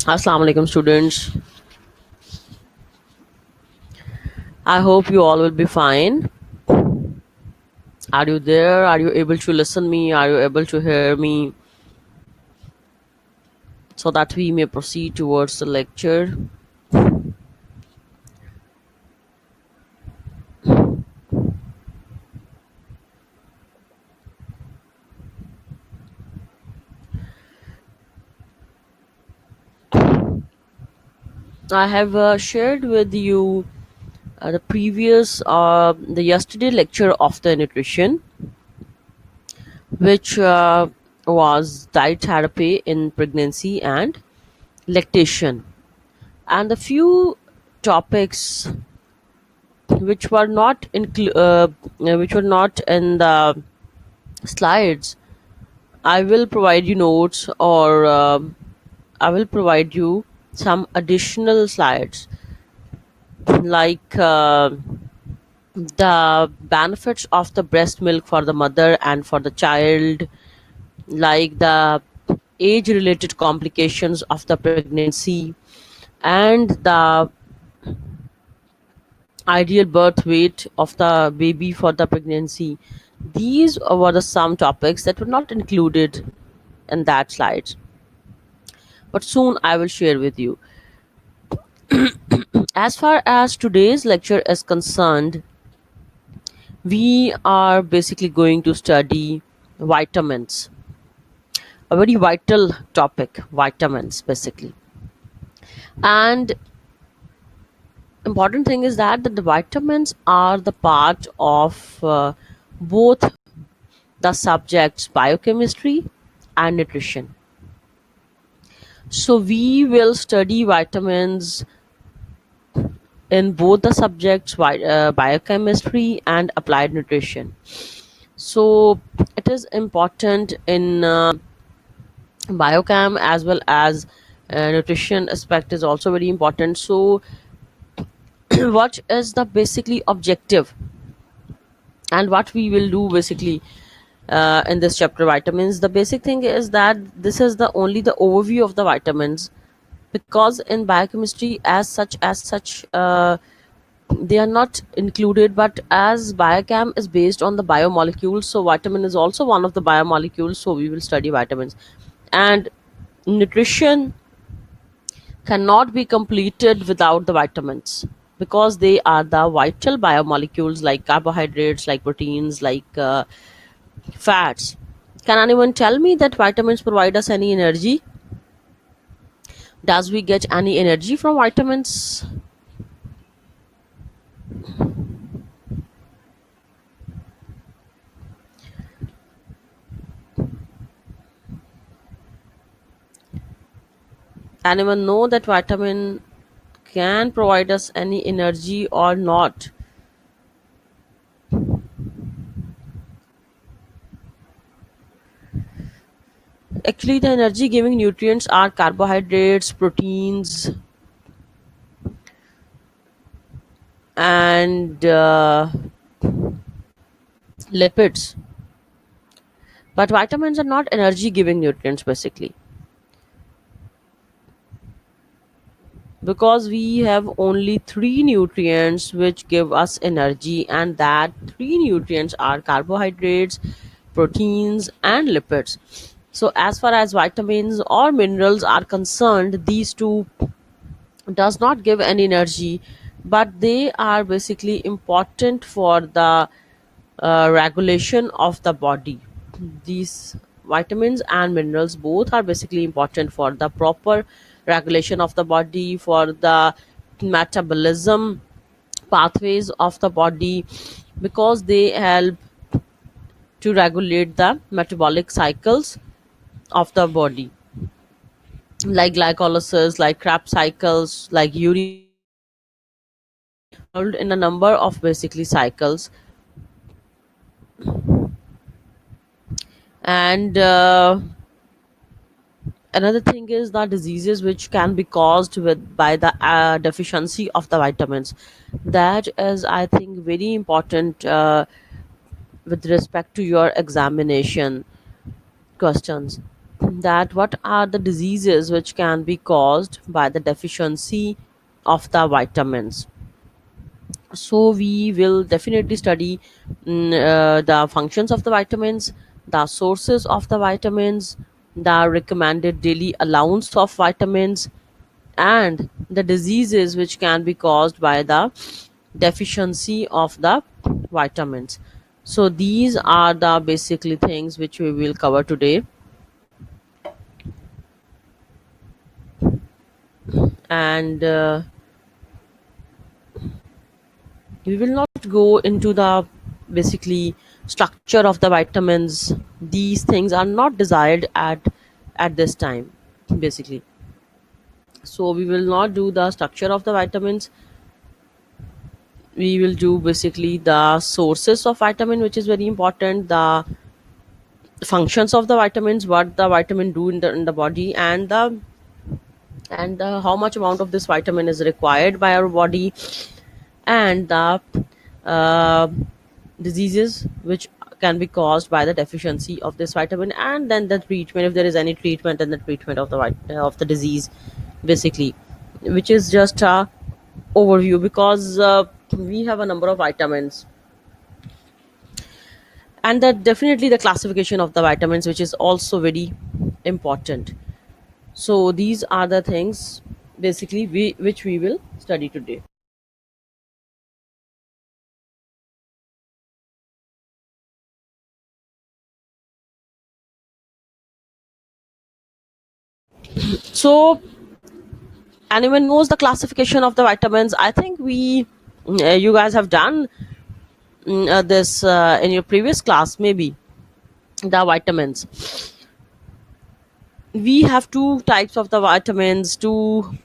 Assalamu alaikum, students. I hope you all will be fine. Are you there? Are you able to listen me? Are you able to hear me so that we may proceed towards the lecture? I have shared with you the yesterday lecture of the nutrition, which was diet therapy in pregnancy and lactation, and a few topics which were not in the slides. I will provide you notes, or I will provide you some additional slides, like the benefits of the breast milk for the mother and for the child, like the age related complications of the pregnancy, and the ideal birth weight of the baby for the pregnancy. These were the some topics that were not included in that slides, but soon I will share with you. As far as today's lecture is concerned, we are basically going to study vitamins, a very vital topic, vitamins basically. And important thing is that the vitamins are the part of both the subjects biochemistry and nutrition. So we will study vitamins in both the subjects biochemistry and applied nutrition. So it is important in biochem as well as nutrition aspect is also very important. So what is the basically objective and what we will do basically in this chapter vitamins? The basic thing is that this is the only the overview of the vitamins, because in biochemistry as such they are not included, but as biochem is based on the biomolecules, so vitamin is also one of the biomolecules, so we will study vitamins. And nutrition cannot be completed without the vitamins, because they are the vital biomolecules, like carbohydrates, like proteins, like fats. Can anyone tell me that vitamins provide us any energy? Does we get any energy from vitamins? Anyone know that vitamin can provide us any energy or not? Actually, the energy giving nutrients are carbohydrates, proteins, and lipids. But vitamins are not energy giving nutrients basically, because we have only three nutrients which give us energy, and that three nutrients are carbohydrates, proteins, and lipids. So as far as vitamins or minerals are concerned, these two does not give any energy, but they are basically important for the regulation of the body. These vitamins and minerals both are basically important for the proper regulation of the body, for the metabolism pathways of the body, because they help to regulate the metabolic cycles of the body, like glycolysis, like Krebs cycles, like urea, involved in a number of basically cycles. And another thing is the diseases which can be caused with by the deficiency of the vitamins. That is, I think, very important with respect to your examination. questions, that what are the diseases which can be caused by the deficiency of the vitamins. So we will definitely study the functions of the vitamins, the sources of the vitamins, the recommended daily allowance of vitamins, and the diseases which can be caused by the deficiency of the vitamins. So these are the basically things which we will cover today. And we will not go into the basically structure of the vitamins. These things are not desired at this time, basically. So we will not do the structure of the vitamins. We will do basically the sources of vitamin, which is very important, the functions of the vitamins, what the vitamin do in the body, and how much amount of this vitamin is required by our body, and the uh, diseases which can be caused by the deficiency of this vitamin, and then the treatment, if there is any treatment, and the treatment of of the disease, basically, which is just a overview, because we have a number of vitamins, and that definitely the classification of the vitamins, which is also very important. So these are the things basically which we will study today. So anyone knows the classification of the vitamins? I think you guys have done this in your previous class, maybe. The vitamins, we have two types of the vitamins, two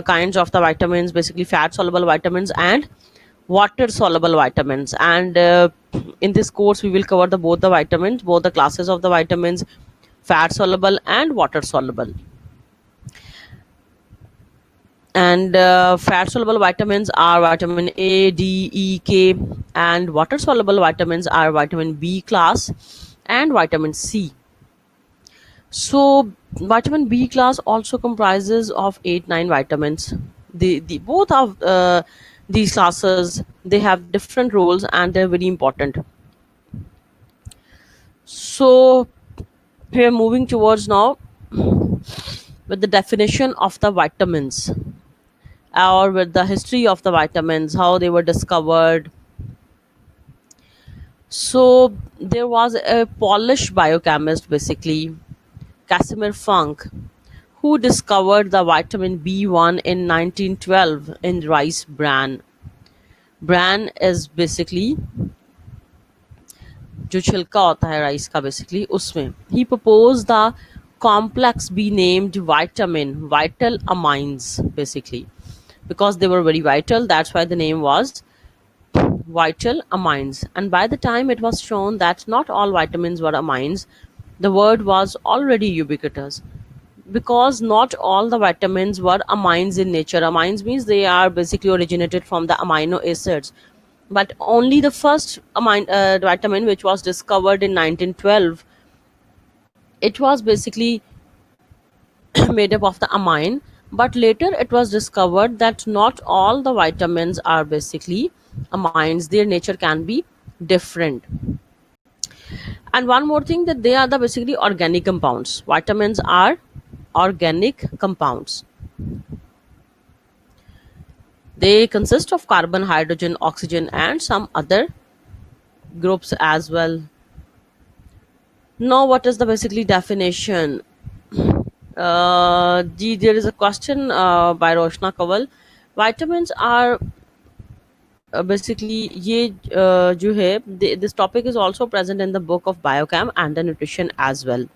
kinds of the vitamins, basically fat soluble vitamins and water soluble vitamins. And in this course we will cover the both the vitamins, both the classes of the vitamins, fat soluble and water soluble. And fat soluble vitamins are vitamin A, D, E, K, and water soluble vitamins are vitamin B class and vitamin C. So vitamin B class also comprises of 8 9 vitamins. The both of these classes, they have different roles and they're very important. So we are moving towards now with the definition of the vitamins, or with the history of the vitamins, how they were discovered. So there was a Polish biochemist, basically Casimir Funk, who discovered the vitamin B1 in 1912 in rice bran. Bran is basically जो छिलका होता है rice का, basically उसमें he proposed the complex be named vitamin vital amines, basically because they were very vital, that's why the name was vital amines. And by the time it was shown that not all vitamins were amines, the word was already ubiquitous, because not all the vitamins were amines in nature. Amines means they are basically originated from the amino acids, but only the first vitamin, which was discovered in 1912, it was basically made up of the amine. But later it was discovered that not all the vitamins are basically amines, their nature can be different. And one more thing, that they are the basically organic compounds. Vitamins are organic compounds. They consist of carbon, hydrogen, oxygen, and some other groups as well. Now, what is the basically definition? There is a question by Roshna Kawal. Vitamins are basically ये जो है, this topic is also present in the book of Biochem and the nutrition as well.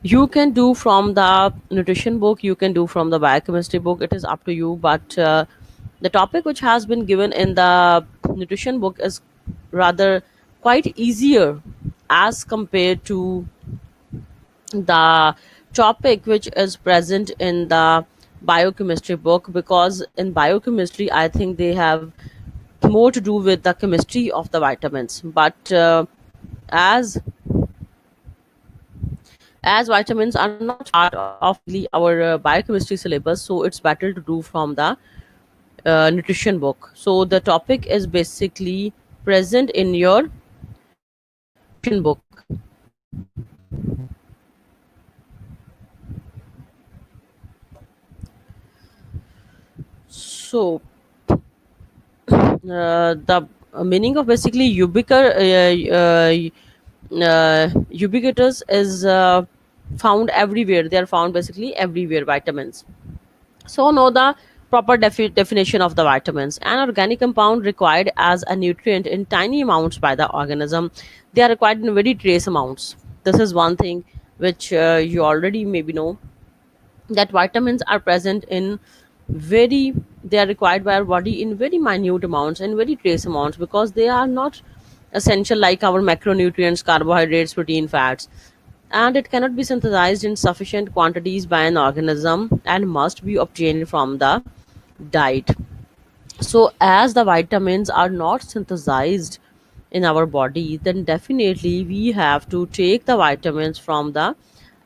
You can do from the nutrition book, you can do from the biochemistry book, it is up to you. But the topic which has been given in the nutrition book is rather quite easier as compared to the topic which is present in the biochemistry book, because in biochemistry I think they have more to do with the chemistry of the vitamins. But as As vitamins are not part of basically our biochemistry syllabus, so it's better to do from the nutrition book. So the topic is basically present in your nutrition book. So the meaning of basically ubiquitous is found everywhere. They are found basically everywhere, vitamins. So know the proper definition of the vitamins. An organic compound required as a nutrient in tiny amounts by the organism. They are required in very trace amounts. This is one thing which you already maybe know, that vitamins are present in very, they are required by our body in very minute amounts and very trace amounts, because they are not essential like our macronutrients, carbohydrates, protein, fats, and it cannot be synthesized in sufficient quantities by an organism and must be obtained from the diet. So as the vitamins are not synthesized in our body, then definitely we have to take the vitamins from the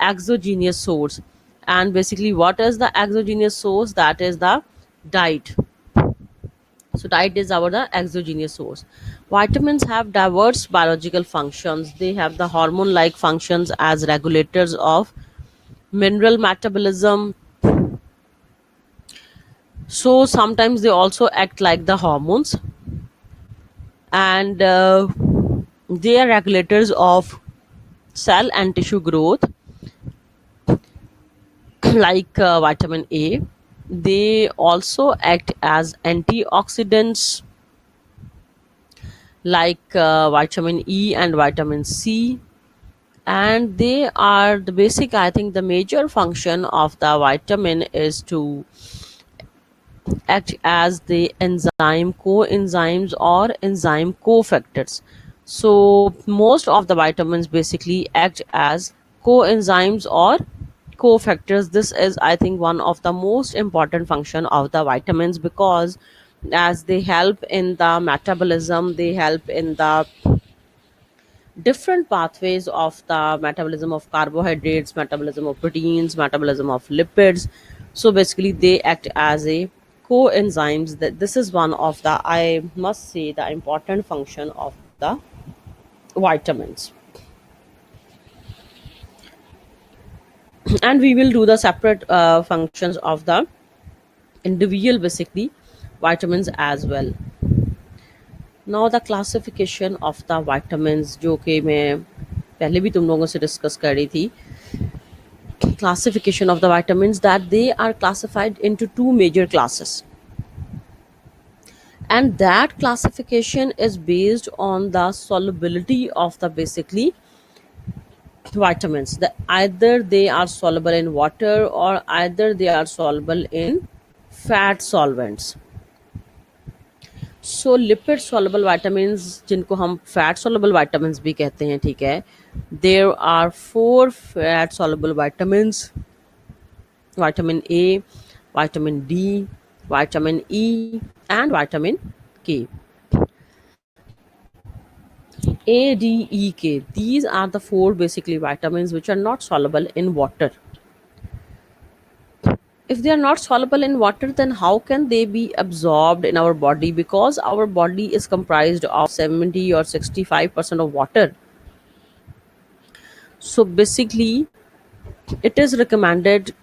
exogenous source. And basically, what is the exogenous source? That is the diet. So diet is our the exogenous source. Vitamins have diverse biological functions. They have the hormone like functions as regulators of mineral metabolism. So sometimes they also act like the hormones, and they are regulators of cell and tissue growth, like vitamin A. They also act as antioxidants, like vitamin E and vitamin C. And they are the basic, I think, the major function of the vitamin is to act as the enzyme coenzymes or enzyme cofactors. So most of the vitamins basically act as coenzymes or cofactors. This is, I think, one of the most important function of the vitamins, because as they help in the metabolism, they help in the different pathways of the metabolism of carbohydrates, metabolism of proteins, metabolism of lipids. So basically they act as a coenzymes. That this is one of the, I must say, the important function of the vitamins. And we will do the separate functions of the individual basically vitamins as well. Now the classification of the vitamins, जो कि मैं पहले भी तुम लोगों से discuss कर रही थी, classification of the vitamins, that they are classified into two major classes, and that classification is based on the solubility of the basically vitamins, that either they are soluble in water or either they are soluble in fat solvents. So lipid soluble vitamins, जिनको हम fat soluble vitamins भी कहते हैं, ठीक है, there are four fat soluble vitamins: vitamin A, vitamin D, vitamin E, and vitamin K. A, D, E, K. These are the four basically vitamins which are not soluble in water. If they are not soluble in water, then how can they be absorbed in our body? Because our body is comprised of 70 or 65% of water. So basically, it is recommended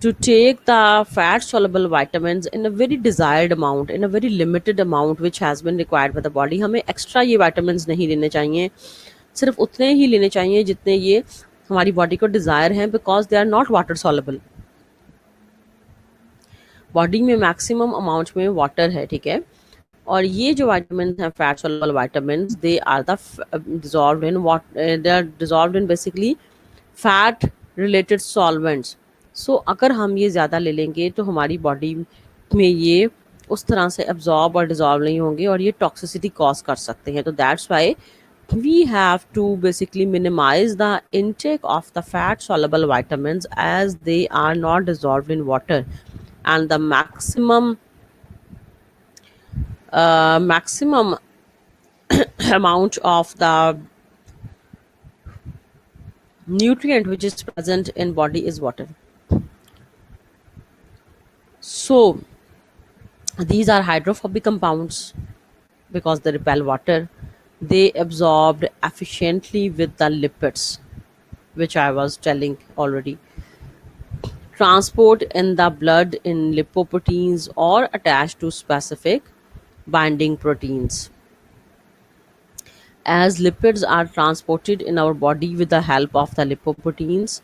to take the fat soluble vitamins in a very desired amount, in a very limited amount which has been required by the body. हमें extra ये vitamins नहीं लेने चाहिए, सिर्फ उतने ही लेने चाहिए जितने ये हमारी बॉडी को डिज़ायर हैं, because they are not water soluble. Body में मैक्सिमम अमाउंट में वाटर है, ठीक है, और ये जो विटामिन हैं fat soluble vitamin, they are the dissolved in they are dissolved in basically fat related solvents. So अगर हम ये ज़्यादा ले लेंगे तो हमारी बॉडी में ये उस तरह से एब्जॉर्ब और डिजॉल्व नहीं होंगे और ये टॉक्सिसिटी कॉज कर सकते हैं. तो that's why we have to basically minimize the intake of the fat soluble vitamins, as they are not dissolved in water, and the maximum amount of the nutrient which is present in body is water. So these are hydrophobic compounds because they repel water. They absorbed efficiently with the lipids, which I was telling already. Transport in the blood in lipoproteins or attached to specific binding proteins. As lipids are transported in our body with the help of the lipoproteins,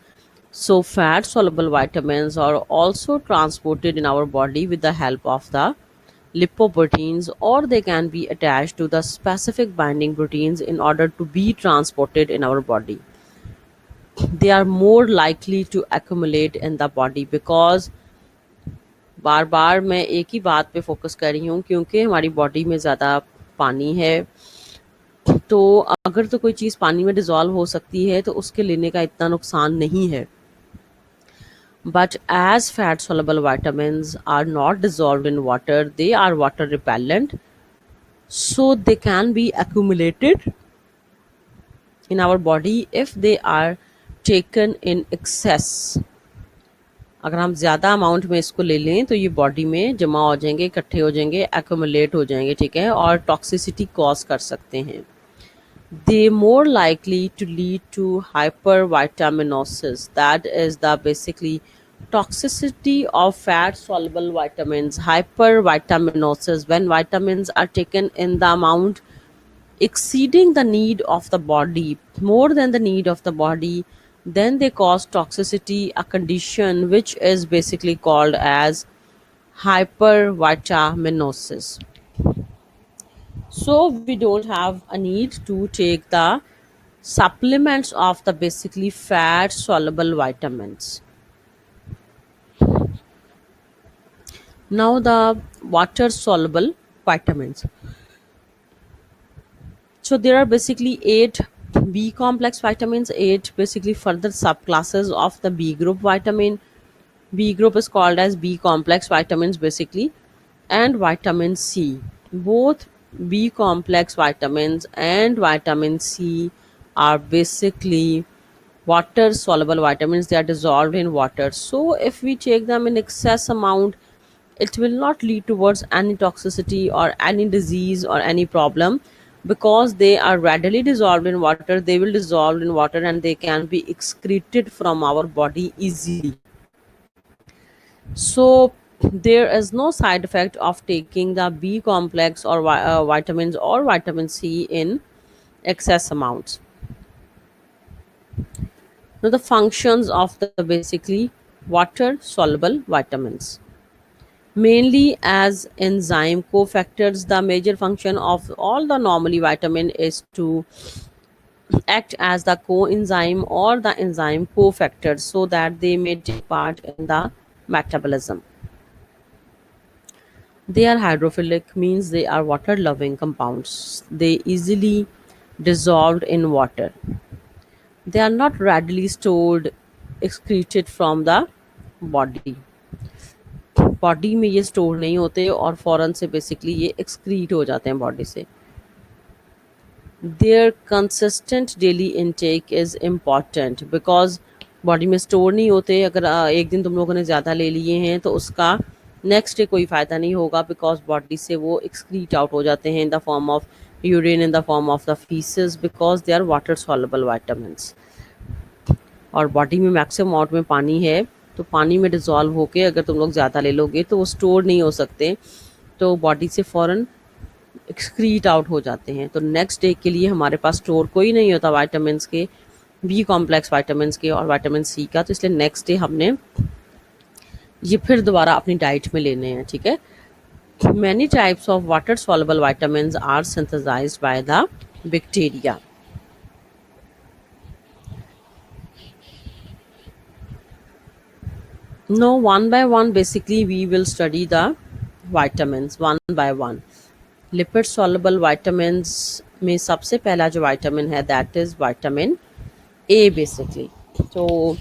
so fat soluble vitamins are also transported in our body with the help of the lipoproteins, or they can be attached to the specific binding proteins in order to be transported in our body. They are more likely to accumulate in the body because बार बार मैं एक ही बात पे focus कर रही हूँ क्योंकि हमारी body में ज़्यादा पानी है, तो अगर तो कोई चीज़ पानी में डिज़ोल्व हो सकती है तो उसके लेने का इतना नुकसान नहीं है. But as fat soluble vitamins are not dissolved in water, they are water repellent, so they can be accumulated in our body if they are taken in excess. अगर हम ज़्यादा अमाउंट में इसको ले लें तो ये बॉडी में जमा हो जाएंगे, इकट्ठे हो जाएंगे, एक्यूमुलेट हो जाएंगे, ठीक है, और टॉक्सिसिटी कॉज कर सकते हैं. They more likely to lead to hypervitaminosis, that is the basically toxicity of fat soluble vitamins. Hypervitaminosis, when vitamins are taken in the amount exceeding the need of the body, more than the need of the body, then they cause toxicity, a condition which is basically called as hypervitaminosis. So we don't have a need to take the supplements of the basically fat soluble vitamins. Now the water soluble vitamins. So there are basically 8 B complex vitamins, 8 basically further subclasses of the B group vitamin. B group is called as B complex vitamins basically, and vitamin C. Both B complex vitamins and vitamin C are basically water soluble vitamins. They are dissolved in water. So if we take them in excess amount, it will not lead towards any toxicity or any disease or any problem because they are readily dissolved in water. They will dissolve in water and they can be excreted from our body easily. So there is no side effect of taking the B complex or vitamins or vitamin C in excess amounts. Now the functions of the basically water soluble vitamins. Mainly as enzyme cofactors, the major function of all the normally vitamin is to act as the coenzyme or the enzyme cofactors so that they may take part in the metabolism. They are hydrophilic, means they are water loving compounds. They easily dissolved in water. They are not readily stored, excreted from the body. Body में ये store नहीं होते और फ़ौरन से basically ये excrete हो जाते हैं बॉडी से. Their consistent daily intake is important because body में स्टोर नहीं होते. अगर एक दिन तुम लोगों ने ज़्यादा ले लिए हैं तो उसका नेक्स्ट डे कोई फ़ायदा नहीं होगा बिकॉज बॉडी से वो एक्सक्रीट आउट हो जाते हैं in the form of urine, in the form of the faeces, because they are water soluble vitamins. और बॉडी में मैक्सिमम अमाउंट में पानी है तो पानी में डिज़ोल्व होके अगर तुम लोग ज़्यादा ले लोगे तो वो स्टोर नहीं हो सकते, तो बॉडी से फ़ौरन एक्सक्रीट आउट हो जाते हैं. तो नेक्स्ट डे के लिए हमारे पास स्टोर कोई नहीं होता वाइटामिन्स के, बी कॉम्प्लेक्स वाइटामिन्स के और वाइटामिन सी का, तो इसलिए नेक्स्ट डे हमने ये फिर दोबारा अपनी डाइट में लेने हैं. ठीक है. Many types of water soluble vitamins are synthesized by the bacteria. Now, one by one, basically, we will study the vitamins one by one. Lipid soluble vitamins में सबसे पहला जो विटामिन है that is vitamin A basically. तो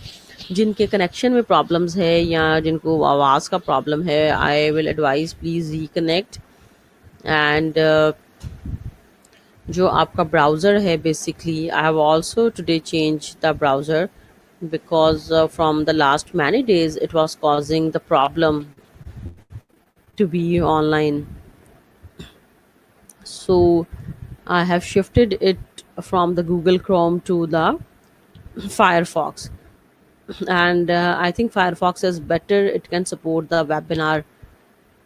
जिनके connection में problems है या जिनको आवाज़ का प्रॉब्लम है, I will advise please reconnect and जो आपका ब्राउज़र है basically, I have also today change the browser because from the last many days it was causing the problem to be online. So I have shifted it from the Google Chrome to the Firefox, and I think Firefox is better. It can support the webinar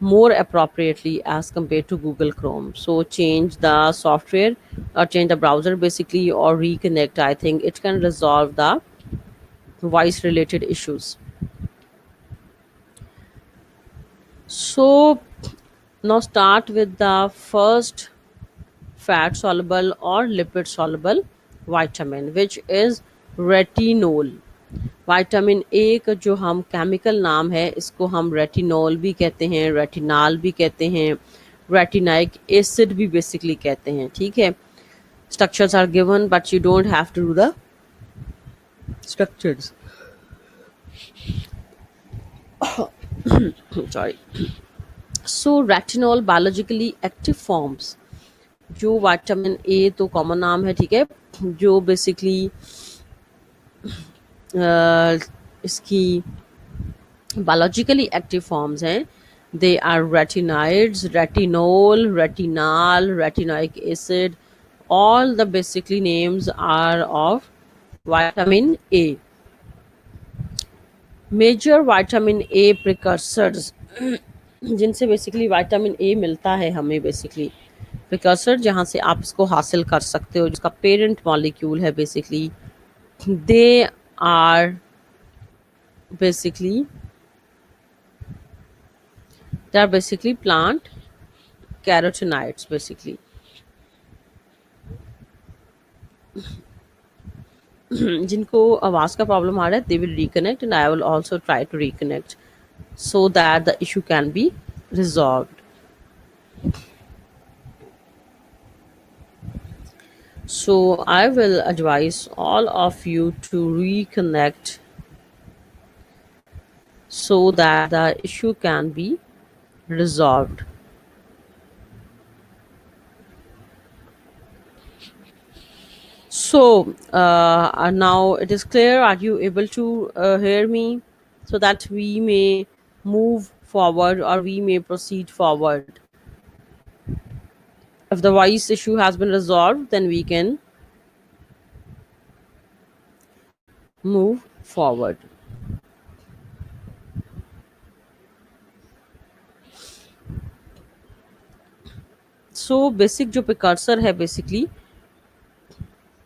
more appropriately as compared to Google Chrome. So change the software or change the browser basically, or reconnect. I think it can resolve the voice related issues. So now start with the first fat soluble or lipid soluble vitamin, which is retinol. Vitamin A का जो हम chemical नाम है, इसको हम retinol भी कहते हैं, रेटिनाल भी कहते हैं, रेटिनाइक एसिड भी बेसिकली कहते हैं. ठीक है, structures are given but you don't have to do the structures. Sorry. So retinol biologically active forms. जो विटामिन ए तो कॉमन नाम है, ठीक है, जो बेसिकली इसकी बायोलॉजिकली एक्टिव फॉर्म्स हैं, they are retinoids, retinol, retinal, retinoic acid. All the basically names are of vitamin A. Major vitamin A precursors जिनसे बेसिकली विटामिन ए मिलता है हमें, बेसिकली प्रिकर्सर जहाँ से आप इसको हासिल कर सकते हो, जिसका पेरेंट मॉलिक्यूल है basically, they are basically they are basically plant carotenoids basically. जिनको आवाज़ का प्रॉब्लम आ रहा है, they will reconnect and I will also try to reconnect so that the issue can be resolved. So I will advise all of you to reconnect so that the issue can be resolved. So now it is clear. Are you able to hear me, so that we may move forward or we may proceed forward? If the voice issue has been resolved, then we can move forward. So basic जो precursor है basically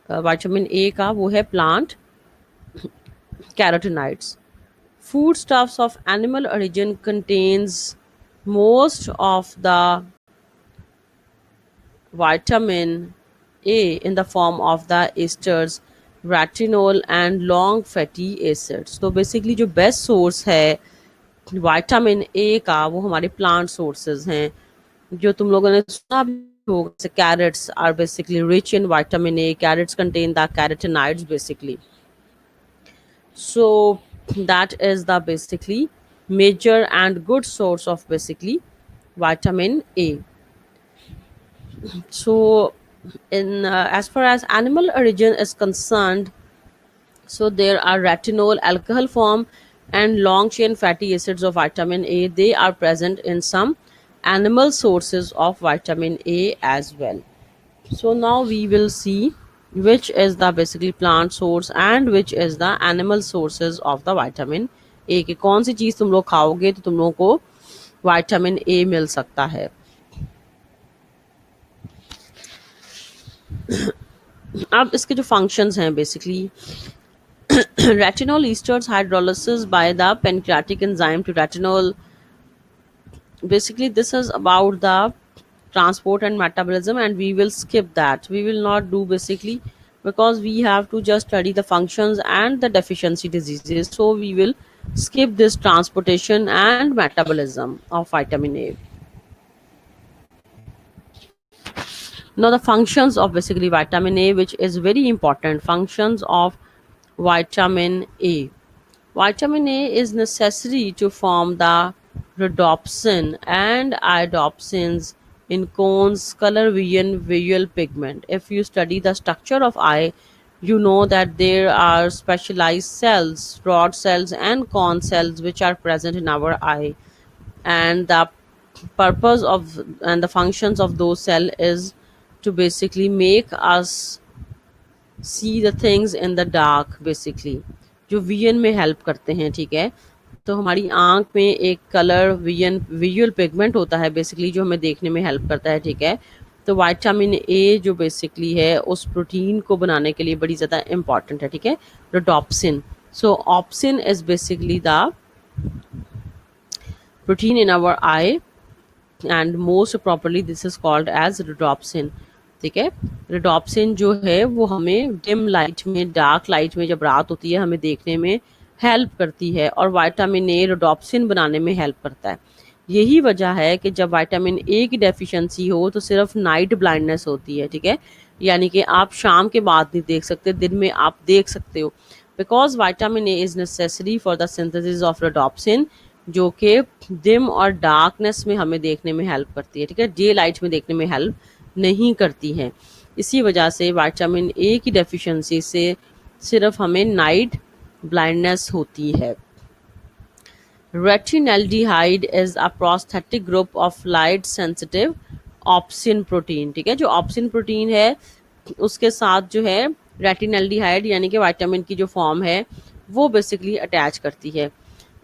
vitamin A का, वो है plant carotenoids. Foodstuffs of animal origin contains most of the vitamin A in the form of the esters, retinol and long fatty acids. तो basically जो best source है vitamin A का, वो हमारे plant sources हैं, जो तुम लोगों ने सुना भी होगा. जैसे carrots are basically rich in vitamin A. Carrots contain the carotenoids basically. So that is the basically major and good source of basically vitamin A. So in as far as animal origin is concerned, so there are retinol, alcohol form, and long chain fatty acids of vitamin A. They are present in some animal sources of vitamin A as well. So now we will see which is the basically plant source and which is the animal sources of the vitamin A. कि कौन सी चीज़ तुम लोग खाओगे तो तुम लोगों को vitamin A मिल सकता है. अब इसके जो फंक्शंस हैं basically, retinol esters hydrolysis by the pancreatic enzyme to retinol. Basically this is about the transport and metabolism, and we will skip that. We will not do basically, because we have to just study the functions and the deficiency diseases. So we will skip this transportation and metabolism of vitamin A. Now the functions of basically vitamin A, which is very important. Functions of vitamin A. Vitamin A is necessary to form the rhodopsin and iodopsins in cones, color vision, visual pigment. If you study the structure of eye, you know that there are specialized cells, rod cells, and cone cells which are present in our eye. And the purpose of and the functions of those cell is to basically make us see the things in the dark basically, जो vision में help करते हैं, ठीक है। तो हमारी आंख में एक कलर विजन विजुअल पिगमेंट होता है बेसिकली, जो हमें देखने में हेल्प करता है, ठीक है। तो विटामिन ए जो बेसिकली है उस प्रोटीन को बनाने के लिए बड़ी ज़्यादा इंपॉर्टेंट है, ठीक है। Rhodopsin, so opsin is basically the protein in our eye and most properly this is called as rhodopsin, ठीक है। रिडोप्सिन जो है वो हमें डिम लाइट में, डार्क लाइट में जब रात होती है हमें देखने में हेल्प करती है, और विटामिन ए रिडोप्सिन बनाने में हेल्प करता है। यही वजह है कि जब विटामिन ए की डेफिशिएंसी हो तो सिर्फ नाइट ब्लाइंडनेस होती है, ठीक है। यानी कि आप शाम के बाद नहीं देख सकते, दिन में आप देख सकते हो, because vitamin A is necessary for the synthesis of rhodopsin, जो कि डिम और डार्कनेस में हमें देखने में हेल्प करती है, ठीक है। डे लाइट में देखने में हेल्प नहीं करती है। इसी वजह से विटामिन ए की डेफिशिएंसी से सिर्फ हमें नाइट ब्लाइंडनेस होती है। Retinaldehyde is a prosthetic group of light sensitive opsin protein, ठीक है। जो ऑप्सिन प्रोटीन है उसके साथ जो है रेटिनल्डिहाइड यानी कि विटामिन की जो फॉर्म है वो बेसिकली अटैच करती है।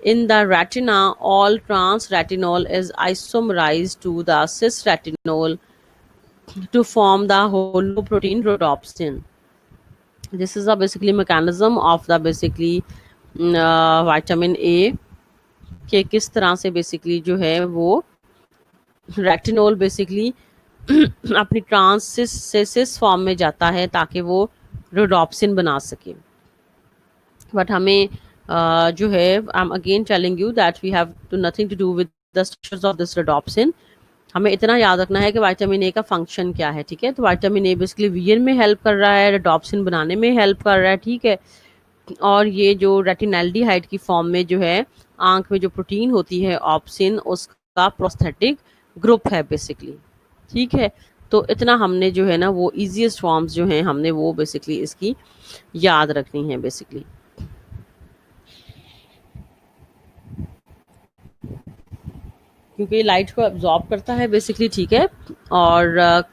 In the retina, all trans retinol is isomerized to the cis retinol to form the holoprotein rhodopsin. This is a basically mechanism of the basically vitamin A कि किस तरह से बेसिकली जो है वो रेटिनोल बेसिकली अपनी ट्रांस से cis form में जाता है ताकि वो रोडोप्सिन बना सके। बट हमें जो है I am again telling you that we have to nothing to do with the structures of this rhodopsin. हमें इतना याद रखना है कि विटामिन ए का फंक्शन क्या है, ठीक है। तो विटामिन ए बेसिकली विजन में हेल्प कर रहा है, रोडोप्सिन बनाने में हेल्प कर रहा है, ठीक है। और ये जो रेटिनल्डिहाइड की फॉर्म में जो है आंख में जो प्रोटीन होती है ऑप्सिन, उसका प्रोस्थेटिक ग्रुप है बेसिकली, ठीक है। तो इतना हमने जो है ना वो इजीएस्ट फॉर्म्स जो हैं हमने वो बेसिकली इसकी याद रखनी है बेसिकली। क्योंकि लाइट को एब्जॉर्ब करता है बेसिकली, ठीक है। और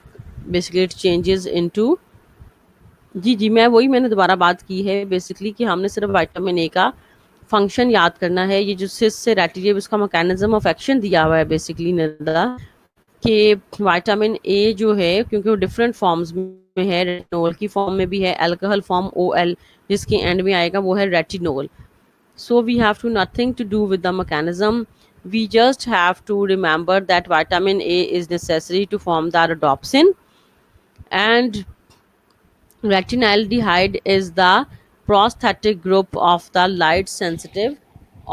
बेसिकली इट चेंजेस इनटू, जी मैं वही मैंने दोबारा बात की है बेसिकली कि हमने सिर्फ विटामिन ए का फंक्शन याद करना है। ये जो सिस से रेटिजेब उसका मैकेनिज्म ऑफ एक्शन दिया हुआ है बेसिकली निर्दा कि विटामिन ए जो है क्योंकि वो डिफरेंट फॉर्म्स में है, रेटिनोल की फॉर्म में भी है, अल्कोहल फॉर्म OL जिसके एंड में आएगा वो है retinol. So we have to nothing to do with the mechanism. We just have to remember that vitamin A is necessary to form the rhodopsin, and retinaldehyde is the prosthetic group of the light sensitive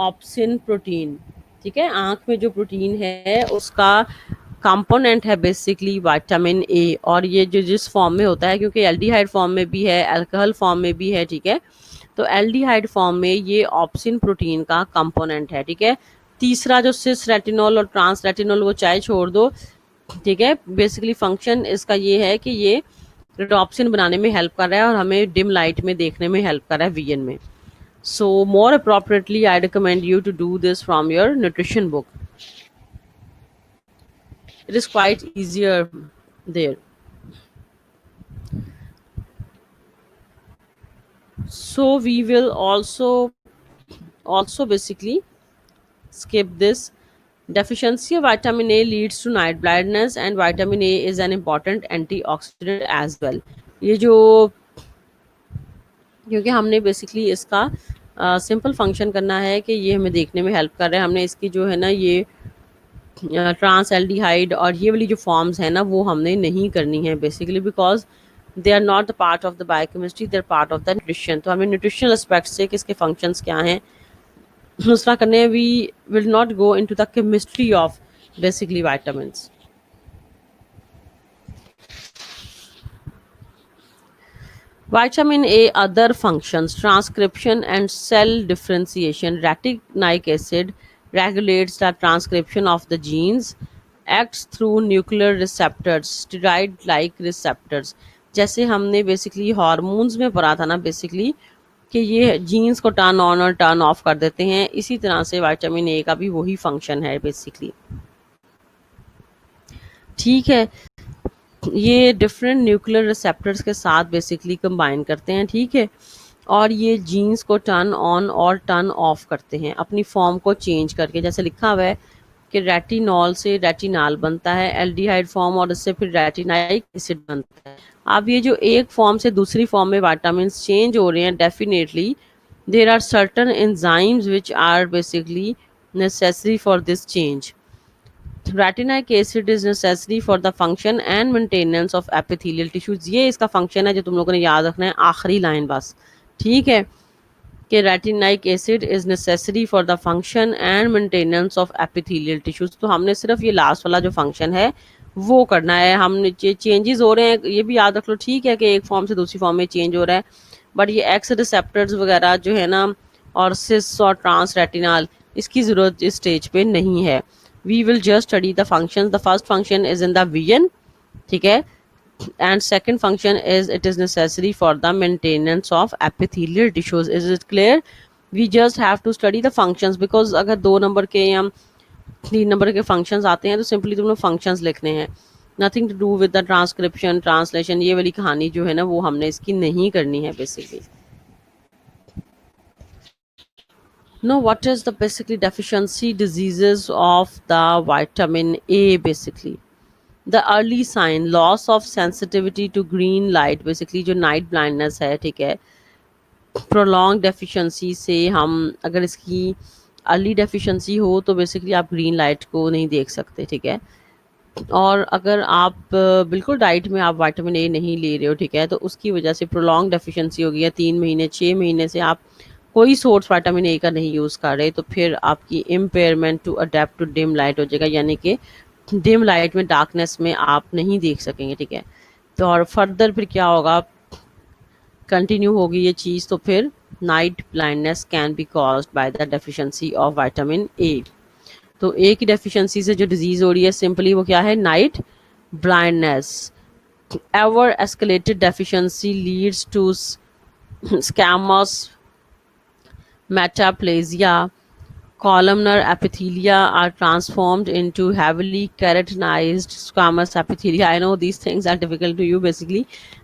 opsin protein, ठीक है। आंख में जो protein है उसका component है basically vitamin A, और ये जो जिस फॉर्म में होता है क्योंकि एल्डिहाइड फॉर्म में भी है, अल्कोहल फॉर्म में भी है, ठीक है। तो एल्डिहाइड फॉर्म में ये ऑप्सिन प्रोटीन का कंपोनेंट है, ठीक है। तीसरा जो सिस रेटिनोल और ट्रांस रेटिनोल वो चाहे छोड़ दो, ठीक है। बेसिकली फंक्शन इसका ये है कि ये रोडोप्सिन बनाने में हेल्प कर रहा है और हमें डिम लाइट में देखने में हेल्प कर रहा है विजन में। So more appropriately I recommend you to do this from your nutrition book. It is quite easier there. So we will also basically skip this. Deficiency of vitamin A leads to night blindness, and vitamin A is an important antioxidant as well. ये जो क्योंकि हमने basically इसका simple function करना है कि ये हमें देखने में हेल्प कर रहा है, हमने इसकी जो है ना ये ट्रांस एल्डिहाइड और ये वाली जो फॉर्म्स है ना वो हमने नहीं करनी है basically, because they are not the part of the biochemistry, they are part of the nutrition. तो हमें न्यूट्रिशनल एस्पेक्ट से किसके फंक्शंस क्या हैं दूसरा करने. We will not go into the chemistry of basically vitamins. Vitamin A other functions: transcription and cell differentiation. Retinoic acid regulates the transcription of the genes. Acts through nuclear receptors, steroid like receptors. जैसे हमने basically hormones में पढ़ा था ना basically कि ये jeans को turn on और टर्न ऑफ कर देते हैं, इसी तरह से विटामिन ए का भी वही फंक्शन है बेसिकली। ठीक है, ये डिफरेंट न्यूक्लियर रिसेप्टर्स के साथ बेसिकली कंबाइन करते हैं। ठीक है, और ये जीन्स को टर्न ऑन और टर्न ऑफ करते हैं अपनी फॉर्म को चेंज करके। जैसे लिखा हुआ है कि रेटिनॉल से रेटिनाल बनता है, एल्डिहाइड फॉर्म, और इससे फिर रेटिनाइक एसिड बनता है। अब ये जो एक फॉर्म से दूसरी फॉर्म में विटामिन चेंज हो रहे हैं, definitely there are certain enzymes which are basically necessary for this change. Retinoic acid is necessary for the function and maintenance of epithelial tissues. ये इसका फंक्शन है जो तुम लोगों ने याद रखना है, आखिरी लाइन बस। ठीक है, कि retinoic acid is necessary for the function and maintenance of epithelial tissues. तो हमने सिर्फ ये लास्ट वाला जो फंक्शन है वो करना है। हमने चेंजेस हो रहे हैं ये भी याद रख लो। ठीक है कि एक फॉर्म से दूसरी फॉर्म में चेंज हो रहा है, बट ये एक्स रिसेप्टर्स वगैरह जो है ना, और सिस और ट्रांस रेटिनाल, इसकी ज़रूरत इस स्टेज पे नहीं है। We will just study the function. The first function is in the vision, ठीक है, and second function is it is necessary for the maintenance of epithelial tissues. Is it clear? We just have to study the functions, because अगर 2 number के या 3 number के functions आते हैं तो simply तुम लोग functions लिखने हैं, nothing to do with the transcription translation। ये वाली कहानी जो है ना वो हमने इसकी नहीं करनी है basically. Now what is the basically deficiency diseases of the vitamin A basically? The early sign, loss of sensitivity to green light, basically जो नाइट ब्लाइंडनेस है, ठीक है, प्रोलॉन्ग डेफिशिएंसी से हम अगर इसकी अर्ली डेफिशिएंसी हो तो बेसिकली आप ग्रीन लाइट को नहीं देख सकते। ठीक है, और अगर आप बिल्कुल डाइट में आप विटामिन ए नहीं ले रहे हो, ठीक है, तो उसकी वजह से प्रोलॉन्ग डेफिशिएंसी हो गई है, 3 महीने 6 महीने से आप कोई सोर्स विटामिन ए का नहीं यूज़ कर रहे, तो फिर आपकी impairment to adapt to dim light हो जाएगा, यानी कि डिम लाइट में, डार्कनेस में आप नहीं देख सकेंगे। ठीक है, तो और फर्दर फिर क्या होगा, कंटिन्यू होगी ये चीज़, तो फिर night blindness can be caused by the deficiency of vitamin A. तो ए की डेफिशिएंसी से जो डिजीज हो रही है सिंपली वो क्या है, night blindness. Ever escalated deficiency leads to squamous metaplasia, columnar epithelia are transformed into heavily keratinized squamous epithelia. I know these things are difficult to you basically,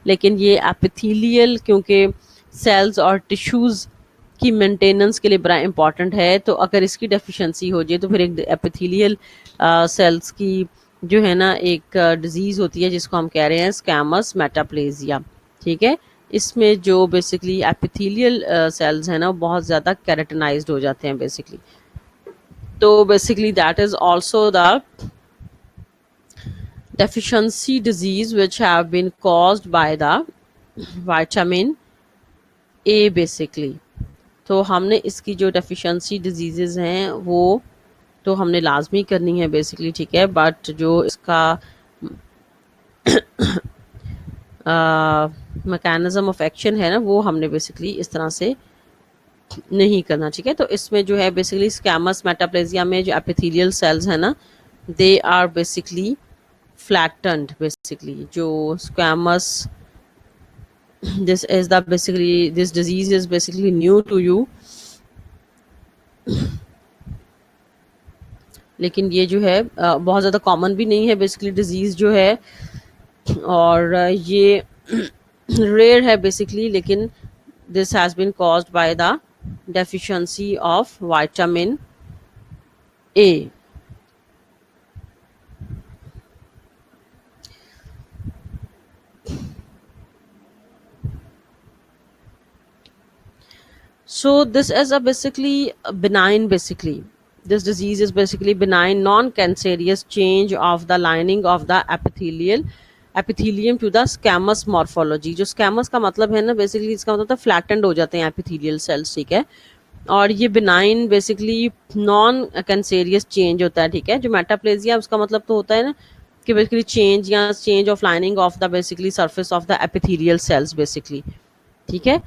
लेकिन ये epithelial क्योंकि cells और tissues की maintenance के लिए बड़ा important है, तो अगर इसकी डेफिशिएंसी हो जाए तो फिर एक एपिथेलियल सेल्स की जो है ना एक डिजीज़ होती है जिसको हम कह रहे हैं स्कैमस मेटाप्लेजिया। ठीक है, इसमें जो बेसिकली एपिथेलियल सेल्स हैं ना बहुत ज़्यादा केराटिनाइज्ड हो जाते हैं बेसिकली। तो basically that is also the deficiency disease which have been caused by the vitamin A basically। तो हमने इसकी जो deficiency diseases हैं वो तो हमने लाजमी करनी है बेसिकली। ठीक है, बट जो इसका मैकेनिज्म ऑफ एक्शन है ना वो हमने बेसिकली इस तरह से नहीं करना। ठीक है, तो इसमें जो है बेसिकली स्कैमस मेटाप्लेजिया में जो एपिथेलियल सेल्स है ना they are basically flattened, basically जो squamous, this is the basically this disease is basically new to you, लेकिन ये जो है बहुत ज़्यादा कॉमन भी नहीं है बेसिकली डिजीज़ जो है, और ये रेयर है बेसिकली, लेकिन this has been caused by the deficiency of vitamin A. So this is a basically benign, basically this disease is basically benign non-cancerous change of the lining of the epithelium to the squamous morphology। जो squamous का मतलब है ना basically इसका मतलब flattened हो जाते हैं एपिथेलियल सेल्स। ठीक है, और ये benign basically non cancerous change होता है। ठीक है, जो मेटाप्लेजिया उसका मतलब तो होता है ना कि बेसिकली चेंज या change of lining of the basically surface of the epithelial cells basically. ठीक है,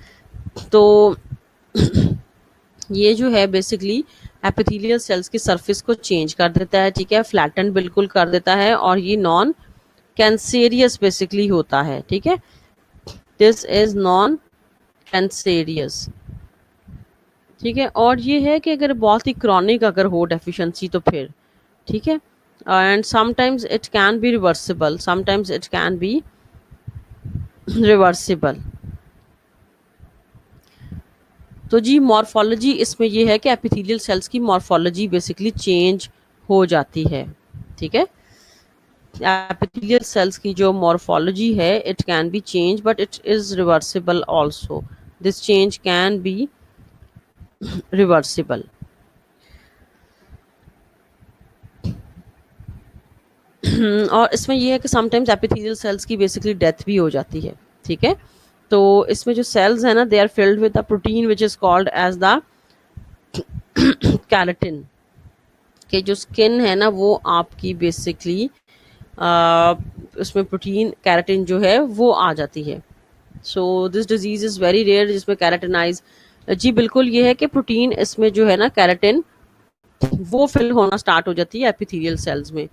तो ये जो है बेसिकली एपिथेलियल सेल्स की सरफेस को चेंज कर देता है, ठीक है, फ्लैटन बिल्कुल कर देता है, और ये नॉन कैंसेरियस बेसिकली होता है, ठीक है, दिस इज नॉन कैंसेरियस, ठीक है। और ये है कि अगर बहुत ही क्रॉनिक अगर हो डेफिशिएंसी तो फिर, ठीक है, and sometimes it can be reversible, sometimes it can be reversible. तो जी मॉर्फोलॉजी इसमें ये है कि एपिथेलियल सेल्स की मॉर्फोलॉजी बेसिकली चेंज हो जाती है, ठीक है। एपिथेलियल सेल्स की जो मॉर्फोलॉजी है it can be change but it is reversible also, this change can be reversible. और इसमें ये है कि समटाइम्स एपिथेलियल सेल्स की बेसिकली डेथ भी हो जाती है, ठीक है। तो इसमें जो सेल्स है ना they are filled with the protein which is called as the keratin, के जो स्किन है ना वो आपकी बेसिकली उसमें प्रोटीन कैराटिन जो है वो आ जाती है। So this disease is very rare जिसमें कैराटिनाइज, जी बिल्कुल ये है कि प्रोटीन इसमें जो है ना कैराटिन वो फिल होना स्टार्ट हो जाती है एपिथेलियल सेल्स में,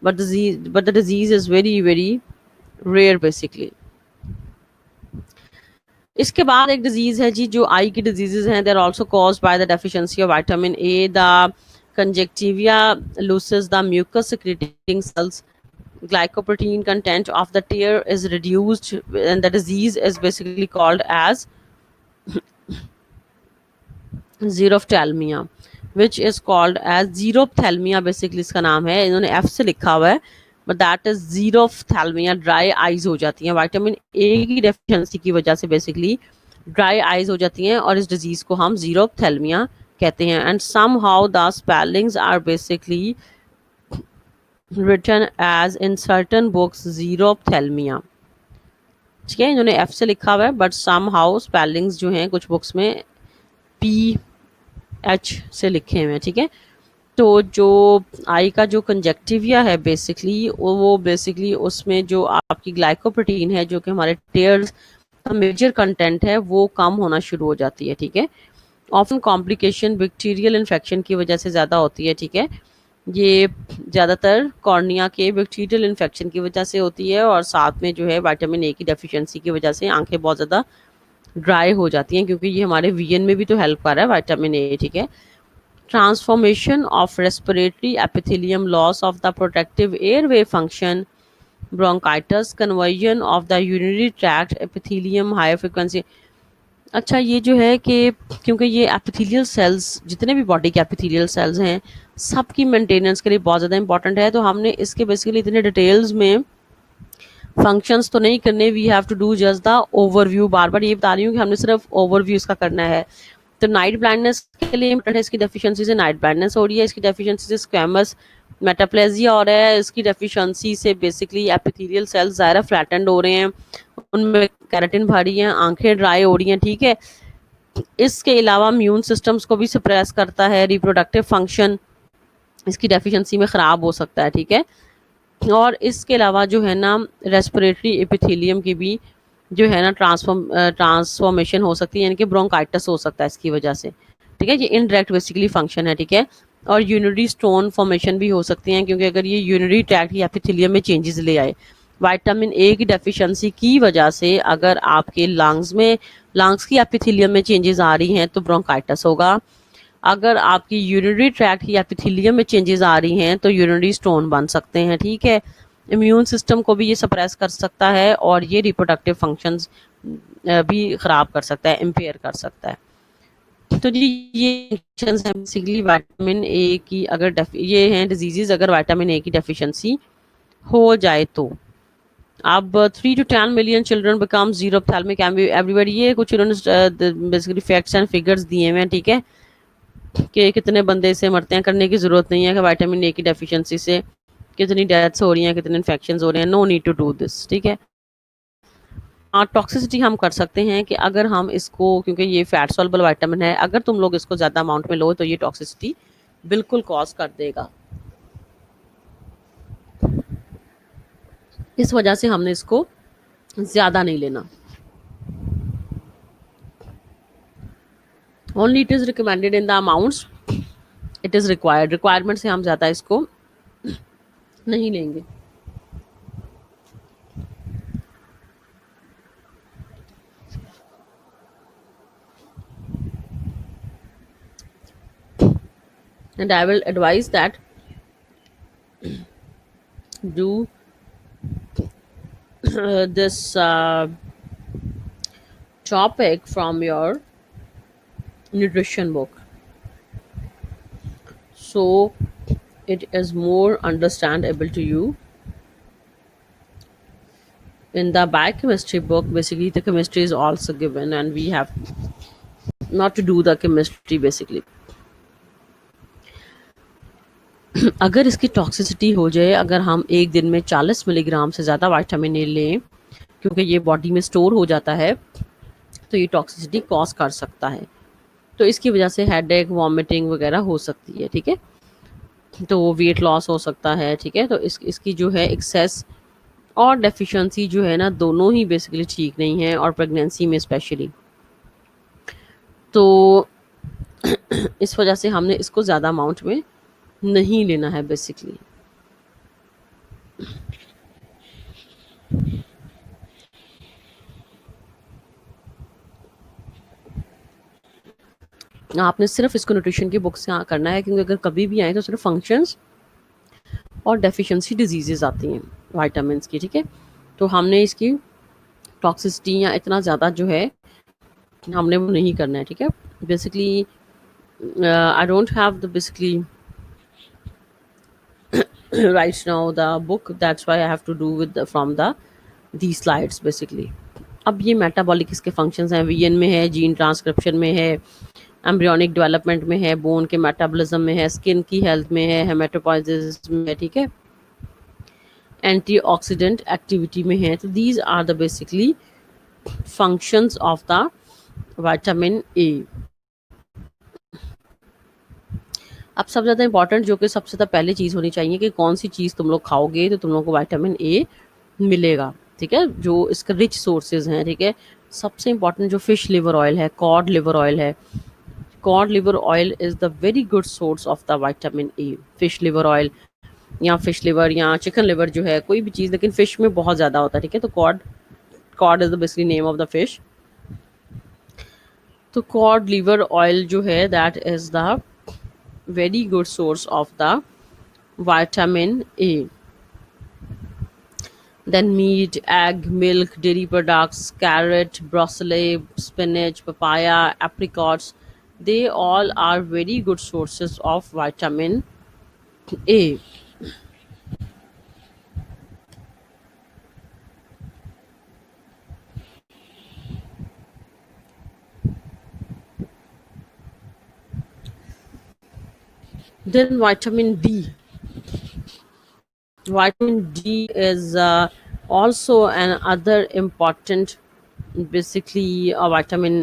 but the disease is very very rare basically. इसके बाद एक डिजीज है जी जो आई की डिजीजेज हैं, they are also caused by the deficiency of vitamin A, the conjunctiva loses the mucus secreting cells, glycoprotein content of the tear is reduced, and the disease is basically called as xerophthalmia, which is called as xerophthalmia, basically इसका नाम है, इन्होंने F से लिखा हुआ है, but that is xerophthalmia, dry eyes हो जाती हैं विटामिन ए की डेफिशिएंसी की वजह से, बेसिकली ड्राई आईज हो जाती हैं और इस डिजीज को हम xerophthalmia कहते हैं। And somehow the spellings are basically written as in certain books xerophthalmia, ठीक है, इन्होंने एफ से लिखा हुआ है बट सम हाउ स्पेलिंग्स जो हैं कुछ बुक्स में पी एच से लिखे हुए हैं, ठीक है। तो जो आई का जो कंजक्टिविया है बेसिकली वो बेसिकली उसमें जो आपकी ग्लाइकोप्रोटीन है जो कि हमारे टेयर्स का मेजर कंटेंट है वो कम होना शुरू हो जाती है, ठीक है। ऑफन कॉम्प्लिकेशन बैक्टीरियल इन्फेक्शन की वजह से ज़्यादा होती है, ठीक है, ये ज़्यादातर कॉर्निया के बैक्टीरियल इन्फेक्शन की वजह से होती है, और साथ में जो है विटामिन ए की डेफिशिएंसी की वजह से आंखें बहुत ज़्यादा ड्राई हो जाती हैं, क्योंकि ये हमारे विजन में भी तो हेल्प कर रहा है विटामिन ए, ठीक है। Transformation of respiratory epithelium, loss of the protective airway function, bronchitis, conversion of the urinary tract epithelium, high frequency. अच्छा ये जो है कि क्योंकि ये एपिथेलियल सेल्स जितने भी बॉडी के एपिथेलियल सेल्स हैं सबकी मेंटेनेंस के लिए बहुत ज़्यादा इंपॉर्टेंट है, तो हमने इसके बेसिकली इतने डिटेल्स में फंक्शंस तो नहीं करने, we have to do just the overview. बार बार ये बता रही हूँ कि हमने सिर्फ ओवरव्यू इसका करना है। तो नाइट ब्लाइंडनेस के लिए इम्पोर्टेंट है, इसकी डेफिशिएंसी से नाइट ब्लाइंडनेस हो रही है, इसकी डेफिशिएंसी से स्क्वैमस मेटाप्लेजिया हो रहा है, इसकी डेफिशिएंसी से बेसिकली एपिथेलियल सेल्स ज़्यादा फ्लैटेंड हो रहे हैं, उनमें कैराटिन भरी हैं, आंखें ड्राई हो रही हैं, ठीक है। इसके अलावा इम्यून सिस्टम्स को भी सप्रेस करता है, रिप्रोडक्टिव फंक्शन इसकी डेफिशिएंसी में ख़राब हो सकता है, ठीक है। और इसके अलावा जो है ना रेस्पिरेटरी एपिथेलियम की भी जो है ना ट्रांसफॉर्मेशन हो सकती है, यानी कि ब्रोंकाइटिस हो सकता है इसकी वजह से, ठीक है, ये इनडायरेक्ट बेसिकली फंक्शन है, ठीक है। और यूरिनरी स्टोन फॉर्मेशन भी हो सकती हैं, क्योंकि अगर ये यूरिनरी ट्रैक्ट या एपिथेलियम में चेंजेस ले आए विटामिन ए की डेफिशिएंसी की वजह से, अगर आपके लंग्स की एपिथेलियम में चेंजेस आ रही हैं तो ब्रोंकाइटिस होगा, अगर आपकी यूरिनरी ट्रैक्ट या एपिथेलियम में चेंजेस आ रही हैं तो यूरिनरी स्टोन बन सकते हैं, ठीक है। इम्यून सिस्टम को भी ये सप्रेस कर सकता है और ये रिप्रोडक्टिव फंक्शंस भी ख़राब कर सकता है, इम्पेयर कर सकता है। तो जी ये फंक्शंस हैं बेसिकली विटामिन ए की, अगर ये हैं डिजीजेज अगर विटामिन ए की डेफिशिएंसी हो जाए तो। अब 3 to 10 million children become xerophthalmic everywhere, ये कुछ इन्होंने बेसिकली फैक्ट्स एंड फिगर्स दिए हुए हैं, ठीक है, कि कितने बंदे इससे मरते हैं, करने की ज़रूरत नहीं है कि विटामिन ए की डेफिशिएंसी से कितनी डेथ्स हो रही हैं, कितने इन्फेक्शंस हो रहे हैं, no need to do this, ठीक है। टॉक्सिसिटी हम कर सकते हैं कि अगर हम इसको, क्योंकि ये फैट सॉल्युबल विटामिन है, अगर तुम लोग इसको ज़्यादा अमाउंट में लो तो ये टॉक्सिसिटी बिल्कुल कॉज कर देगा, इस वजह से हमने इसको ज़्यादा नहीं लेना। Only it is recommended in the amounts it is required, requirement से हम ज़्यादा इसको नहीं लेंगे. And I will advise that do this topic from your nutrition book, so it is more understandable to you. In the biochemistry book, basically the chemistry is also given, and we have not to do the chemistry basically. अगर इसकी toxicity हो जाए, अगर हम एक दिन में 40 milligram से ज़्यादा विटामिन ए लें, क्योंकि ये बॉडी में स्टोर हो जाता है, तो ये टॉक्सिसिटी कॉज कर सकता है. तो इसकी वजह से हेडेक, वॉमिटिंग वगैरह हो सकती है. ठीक है, तो वेट लॉस हो सकता है. ठीक है, तो इसकी जो है एक्सेस और डेफिशिएंसी जो है ना, दोनों ही बेसिकली ठीक नहीं है, और प्रेगनेंसी में स्पेशली. तो इस वजह से हमने इसको ज़्यादा अमाउंट में नहीं लेना है बेसिकली. आपने सिर्फ इसको न्यूट्रिशन की बुक से करना है, क्योंकि अगर कभी भी आए तो सिर्फ फंक्शंस और डेफिशिएंसी डिजीजेज आती हैं विटामिन की. ठीक है, तो हमने इसकी टॉक्सिसिटी या इतना ज़्यादा जो है हमने वो नहीं करना है. ठीक है, basically I don't have the basically right now the book, that's why I have to do with from the these slides basically. अब ये मेटाबॉलिक इसके फंक्शंस हैं, वीएन में है, जीन ट्रांसक्रिप्शन में है, एम्ब्रियोनिक डेवलपमेंट में है, बोन के मेटाबॉलिज्म में है, स्किन की हेल्थ में है, हेमेटोपोइसिस में है. ठीक है, एंटीऑक्सीडेंट एक्टिविटी में है. तो these are the basically functions of the vitamin A. अब सबसे ज़्यादा इंपॉर्टेंट जो कि सबसे ज़्यादा पहले चीज़ होनी चाहिए कि कौन सी चीज़ तुम लोग खाओगे तो तुम लोग को विटामिन ए मिलेगा. ठीक है, जो इसका रिच सोर्सेज हैं. ठीक है, सबसे इंपॉर्टेंट जो फिश लिवर ऑयल है, कॉड लिवर ऑयल है. Cod liver oil is the very good source of the vitamin A. Fish liver oil या फिश लिवर या चिकन लिवर जो है, कोई भी चीज़, लेकिन फिश में बहुत ज़्यादा होता है. ठीक है, तो cod is the basically name of the fish. तो कॉड लिवर ऑयल जो है that is the very good source of the vitamin A. Then meat, egg, milk, dairy products, carrot, broccoli, spinach, papaya, apricots, they all are very good sources of vitamin A. Then vitamin D. Vitamin D is also another important basically vitamin,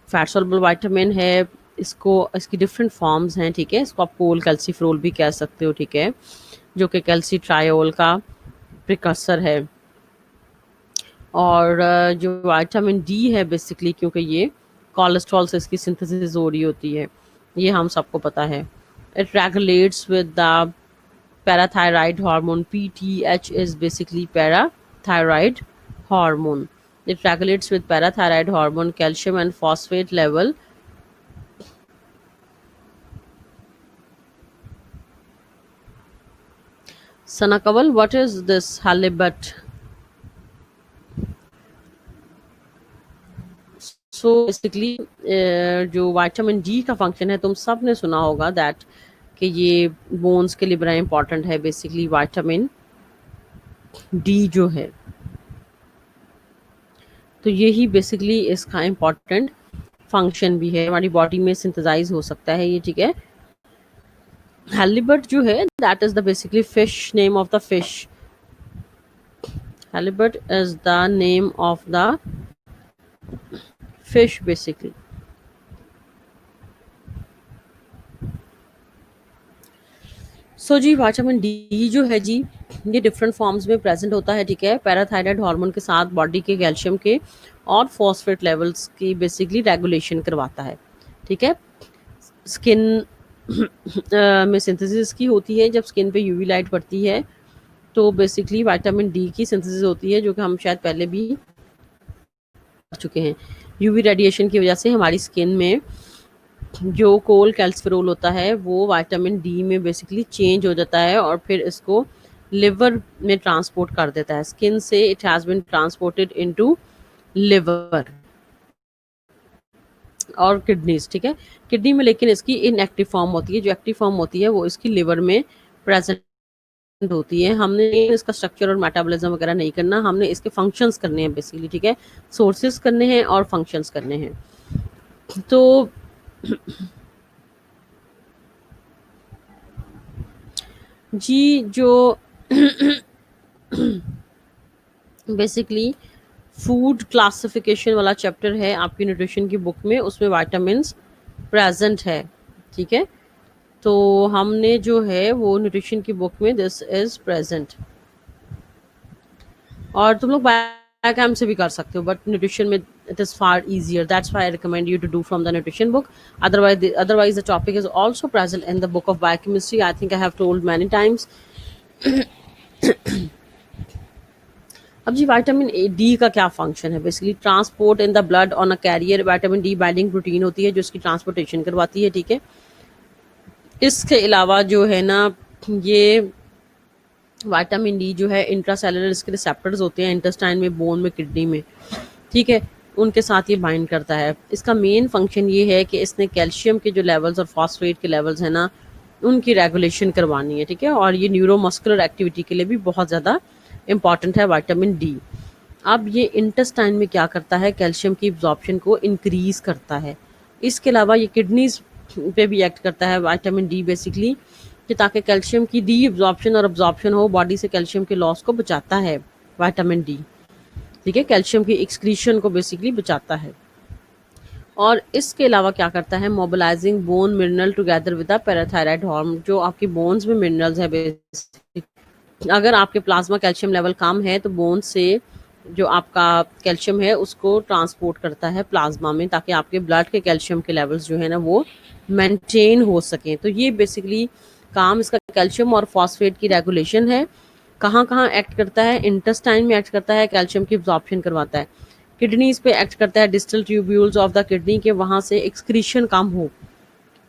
fat soluble vitamin है. इसको इसकी different forms हैं. ठीक है, इसको आप कोल कैल्सीफ्रोल भी कह सकते हो. ठीक है, जो कि कैल्सीट्रायोल का प्रिकर्सर है. और जो विटामिन डी है बेसिकली, क्योंकि ये कोलेस्ट्रॉल से इसकी सिंथेसिस हो रही होती है, ये हम सबको पता है. It regulates with the parathyroid hormone. PTH is basically parathyroid hormone. It regulates with parathyroid hormone, calcium and phosphate level. Sanakawal, what is this halibut? So basically जो विटामिन डी का फंक्शन है, तुम सब ने सुना होगा दैट कि ये बोन्स के लिए बड़ा इंपॉर्टेंट है. बेसिकली विटामिन डी जो है, तो यही बेसिकली इसका इम्पॉर्टेंट फंक्शन भी है. हमारी बॉडी में सिंथेसाइज हो सकता है ये. ठीक है, halibut जो है that is the basically fish, name of the fish. halibut is the name of the fish basically. So जी विटामिन डी जो है जी, ये डिफरेंट फॉर्म्स में प्रेजेंट होता है, ठीक है। पैराथायराइड हार्मोन के साथ बॉडी के कैल्शियम के और फॉस्फेट लेवल्स की बेसिकली रेगुलेशन करवाता है, ठीक है। स्किन में सिंथेसिस की होती है, जब स्किन पे यूवी लाइट पड़ती है तो बेसिकली विटामिन डी की सिंथेसिस होती है, जो कि हम शायद पहले भी कर चुके हैं। यूवी रेडिएशन की वजह से हमारी स्किन में जो कोल कैल्सिफेरोल होता है वो विटामिन डी में बेसिकली चेंज हो जाता है और फिर इसको लिवर में ट्रांसपोर्ट कर देता है। स्किन से it has been transported into liver और किडनीज, ठीक है। किडनी में लेकिन इसकी इनएक्टिव फॉर्म होती है, जो एक्टिव फॉर्म होती है वो इसकी लिवर में प्रेजेंट होती है। हमने इसका स्ट्रक्चर और मेटाबॉलिज्म वगैरह नहीं करना, हमने इसके फंक्शंस करने हैं बेसिकली, ठीक है। सोर्सेस करने हैं और फंक्शंस करने हैं। तो जी जो बेसिकली फूड क्लासिफिकेशन वाला चैप्टर है आपकी न्यूट्रिशन की बुक में, उसमें विटामिन्स प्रेजेंट है, ठीक है। तो हमने जो है वो न्यूट्रिशन की बुक में दिस इज प्रेजेंट, और तुम लोग बायोकेम से भी कर सकते हो, बट न्यूट्रिशन में it is far easier, that's why I recommend you to do from the nutrition book. Otherwise the topic is also present in the book of biochemistry. I think I have told many times. अब जी vitamin D का क्या function है? Basically transport in the blood on a carrier. Vitamin D binding protein होती है जो इसकी transportation करवाती है, ठीक है। इसके अलावा जो है ना, ये विटामिन डी जो है इंट्रासेलुलर इसके रिसेप्टर्स होते हैं इंटेस्टाइन में, बोन में, किडनी में, ठीक है, उनके साथ ये बाइंड करता है। इसका मेन फंक्शन ये है कि इसने कैल्शियम के जो लेवल्स और फॉस्फेट के लेवल्स हैं ना, उनकी रेगुलेशन करवानी है, ठीक है। और ये न्यूरोमस्कुलर एक्टिविटी के लिए भी बहुत ज़्यादा इंपॉर्टेंट है विटामिन डी। अब ये इंटेस्टाइन में क्या करता है? कैल्शियम की एब्जॉर्प्शन को इंक्रीज करता है। इसके अलावा ये किडनीज पे भी एक्ट करता है विटामिन डी बेसिकली, कि ताकि कैल्शियम की डी एब्जॉर्प्शन और एब्जॉर्प्शन हो, बॉडी से कैल्शियम के लॉस को बचाता है विटामिन डी, ठीक है। कैल्शियम की एक्सक्रीशन को बेसिकली बचाता है। और इसके अलावा क्या करता है? Mobilising bone mineral together with the parathyroid hormone. जो आपकी बोन्स में मिनरल्स है बेसिकली, अगर आपके प्लाज्मा कैल्शियम लेवल कम है तो बोन से जो आपका कैल्शियम है उसको ट्रांसपोर्ट करता है प्लाज्मा में, ताकि आपके ब्लड के कैल्शियम के लेवल्स जो है ना वो मेंटेन हो सकें। तो ये बेसिकली काम इसका कैल्शियम और फॉस्फेट की रेगुलेशन है। कहाँ कहाँ एक्ट करता है? इंटेस्टाइन में एक्ट करता है, कैल्शियम की एब्जॉर्प्शन करवाता है। किडनीज पे एक्ट करता है, distal tubules of the kidney के, वहाँ से एक्सक्रीशन कम हो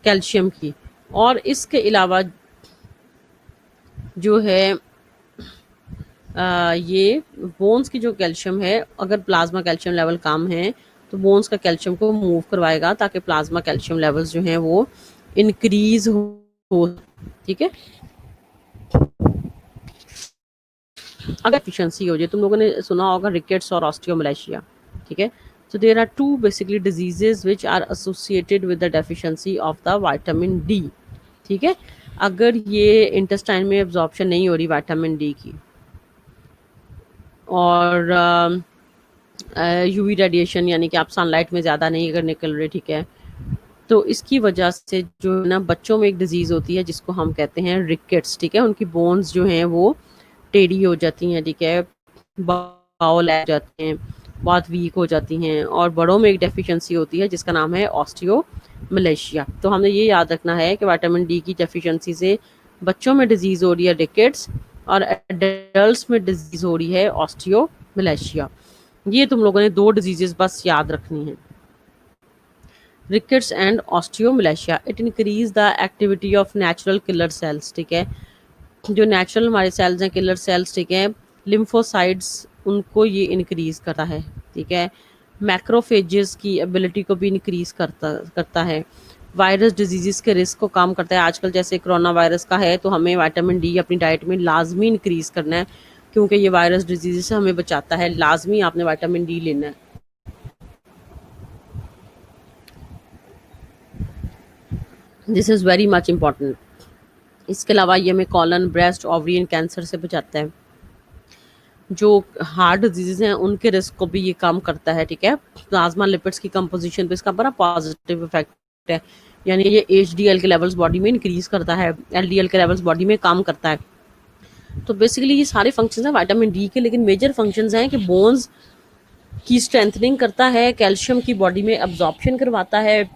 कैल्शियम की। और इसके अलावा जो है ये बोन्स की जो कैल्शियम है, अगर प्लाज्मा कैल्शियम लेवल कम है तो बोन्स का कैल्शियम को मूव करवाएगा ताकि प्लाज्मा कैल्शियम लेवल्स जो हैं वो इंक्रीज हो, ठीक है। अगर एफिशिएंसी हो जाए, तुम लोगों ने सुना होगा रिकेट्स और ऑस्टियोमलेशिया, ठीक है। So there are two basically diseases which are associated with the deficiency of the vitamin D, ठीक है। अगर ये इंटेस्टाइन में एब्जॉर्प्शन नहीं हो रही विटामिन डी की, और यूवी रेडिएशन यानी कि आप सनलाइट में ज़्यादा नहीं अगर निकल रहे, ठीक है, तो इसकी वजह से जो है ना बच्चों में एक डिजीज़ होती है जिसको हम कहते हैं रिकेट्स, ठीक है। उनकी बोन्स जो हैं वो टेढ़ी हो जाती हैं, ठीक है, बाउल आ जाते हैं, बहुत वीक हो जाती हैं। और बड़ों में एक डेफिशिएंसी होती है जिसका नाम है ऑस्टियोमलेशिया। तो हमें ये याद रखना है कि विटामिन डी की डेफिशिएंसी से बच्चों में डिजीज़ हो रही है रिकेट्स, और एडल्ट्स में डिजीज़ हो रही है ऑस्टियोमलेशिया। ये तुम लोगों ने दो डिजीजेस बस याद रखनी है, rickets and osteomalacia. It increase the activity of natural killer cells, ठीक है। जो नेचुरल हमारे सेल्स हैं, किलर सेल्स, ठीक है, लिम्फोसाइट्स, उनको ये इंक्रीज करता है, ठीक है। मैक्रोफेजेस की एबिलिटी को भी इंक्रीज करता है। वायरस डिजीज़ के रिस्क को कम करता है। आजकल जैसे कोरोना वायरस का है तो हमें विटामिन डी अपनी डाइट में लाजमी इंक्रीज करना है, क्योंकि ये वायरस डिजीज़ से हमें बचाता है। लाजमी आपने विटामिन डी लेना है। This is very much important. इसके अलावा ये हमें कॉलन, ब्रेस्ट, ओवरियन कैंसर से बचाता है। जो हार्ट डिजीज़ हैं उनके रिस्क को भी ये कम करता है, ठीक है। प्लाज्मा लिपिड्स की कंपोजिशन पे इसका बड़ा पॉजिटिव इफेक्ट है, यानी ये एचडीएल के लेवल्स बॉडी में इंक्रीज करता है, एलडीएल के लेवल्स बॉडी में कम करता है। तो बेसिकली ये सारे फंक्शंस हैं विटामिन डी के, लेकिन मेजर फंक्शंस हैं कि बोन्स की स्ट्रेंथनिंग करता है, कैल्शियम की बॉडी में अब्जॉर्प्शन करवाता है।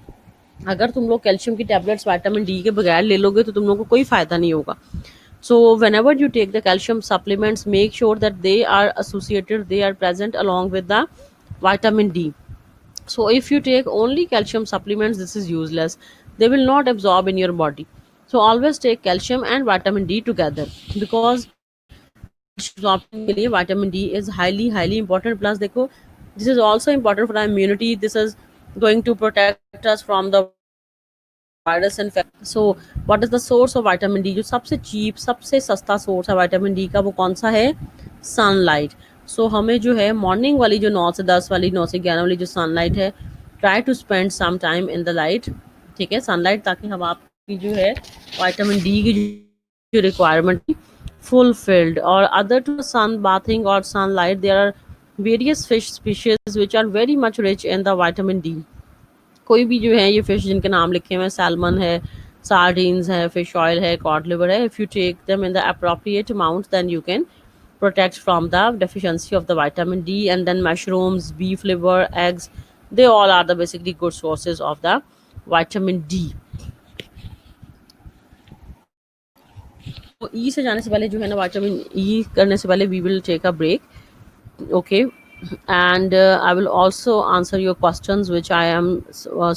अगर तुम लोग कैल्शियम की टैबलेट्स विटामिन डी के बगैर ले लोगे तो तुम लोगों को कोई फ़ायदा नहीं होगा। So whenever you take the calcium supplements, make sure that they are associated, they are present along with the vitamin D. So if you take only calcium supplements, this is useless. They will not absorb in your body. So always take calcium and vitamin D together, because absorption के लिए vitamin D is highly important. Plus देखो, this is also important for our immunity. This is going to protect us from the virus infect. So what is the source of vitamin D? जो सबसे cheap, सबसे सस्ता source है vitamin D का, वो कौन सा है? सनलाइट। सो हमें जो है मॉर्निंग वाली जो 9 से 10 वाली, 9 से 11 वाली जो सनलाइट है, try to spend some time in the light, ठीक है, सनलाइट, ताकि हम आपकी जो है विटामिन डी की जो रिक्वायरमेंट fulfilled। और other to sun bathing or sunlight, there are various fish species which are very much rich in the vitamin D। कोई भी जो है ये फिश जिनके नाम लिखे हुए हैं, सैल्मन है, सार्डिन्स है, फिश ऑयल है, कॉड लिवर है, if you take them in the appropriate amount then you can protect from the deficiency of the vitamin D। And then mushrooms, beef liver, eggs, they all are the basically good sources of the vitamin D। तो ई से जाने से पहले जो है ना, vitamin E करने से पहले we will take a break, okay? And I will also answer your questions which I am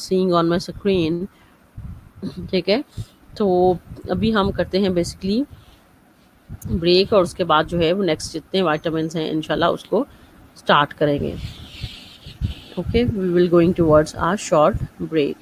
seeing on my screen, ठीक है? तो अभी हम करते हैं बेसिकली ब्रेक, और उसके बाद जो है वो नेक्स्ट जितने विटामिन हैं इंशाल्लाह उसको स्टार्ट करेंगे। Okay, we will going towards our short break.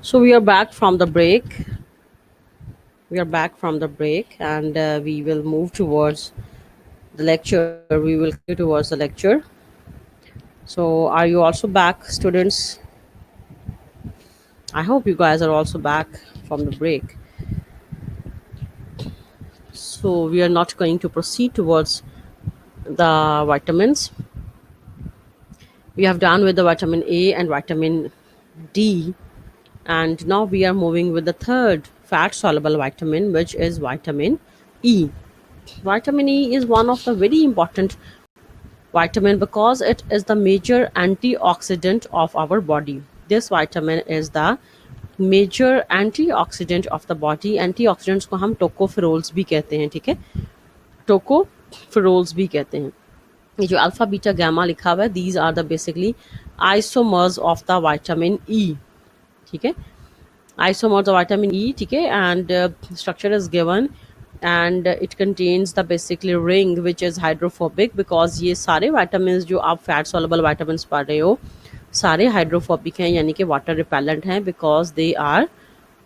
So we are back from the break. We are back from the break, and we will move towards the lecture. We will continue towards the lecture. So, are you also back, students? I hope you guys are also back from the break. So, we are not going to proceed towards the vitamins. We have done with the vitamin A and vitamin D, and now we are moving with the third fat soluble vitamin, which is vitamin E. Vitamin E is one of the very important vitamin because it is the major antioxidant of our body. This vitamin is the major antioxidant of the body. Antioxidants को हम tocopherols भी कहते हैं. ठीक है, tocopherols भी कहते हैं. ये जो अल्फा बीटा गामा लिखा हुआ है, these are the basically isomers of the vitamin E. ठीक है, आइसोमर्स ऑफ विटामिन ई. ठीक है, and structure is given and it contains the basically ring which is hydrophobic, because ये सारे वाइटामिन जो आप फैट सॉल्युबल वाइटामिन पढ़ रहे हो सारे हाइड्रोफोबिक हैं, यानी कि वाटर रिपेलेंट हैं, because they are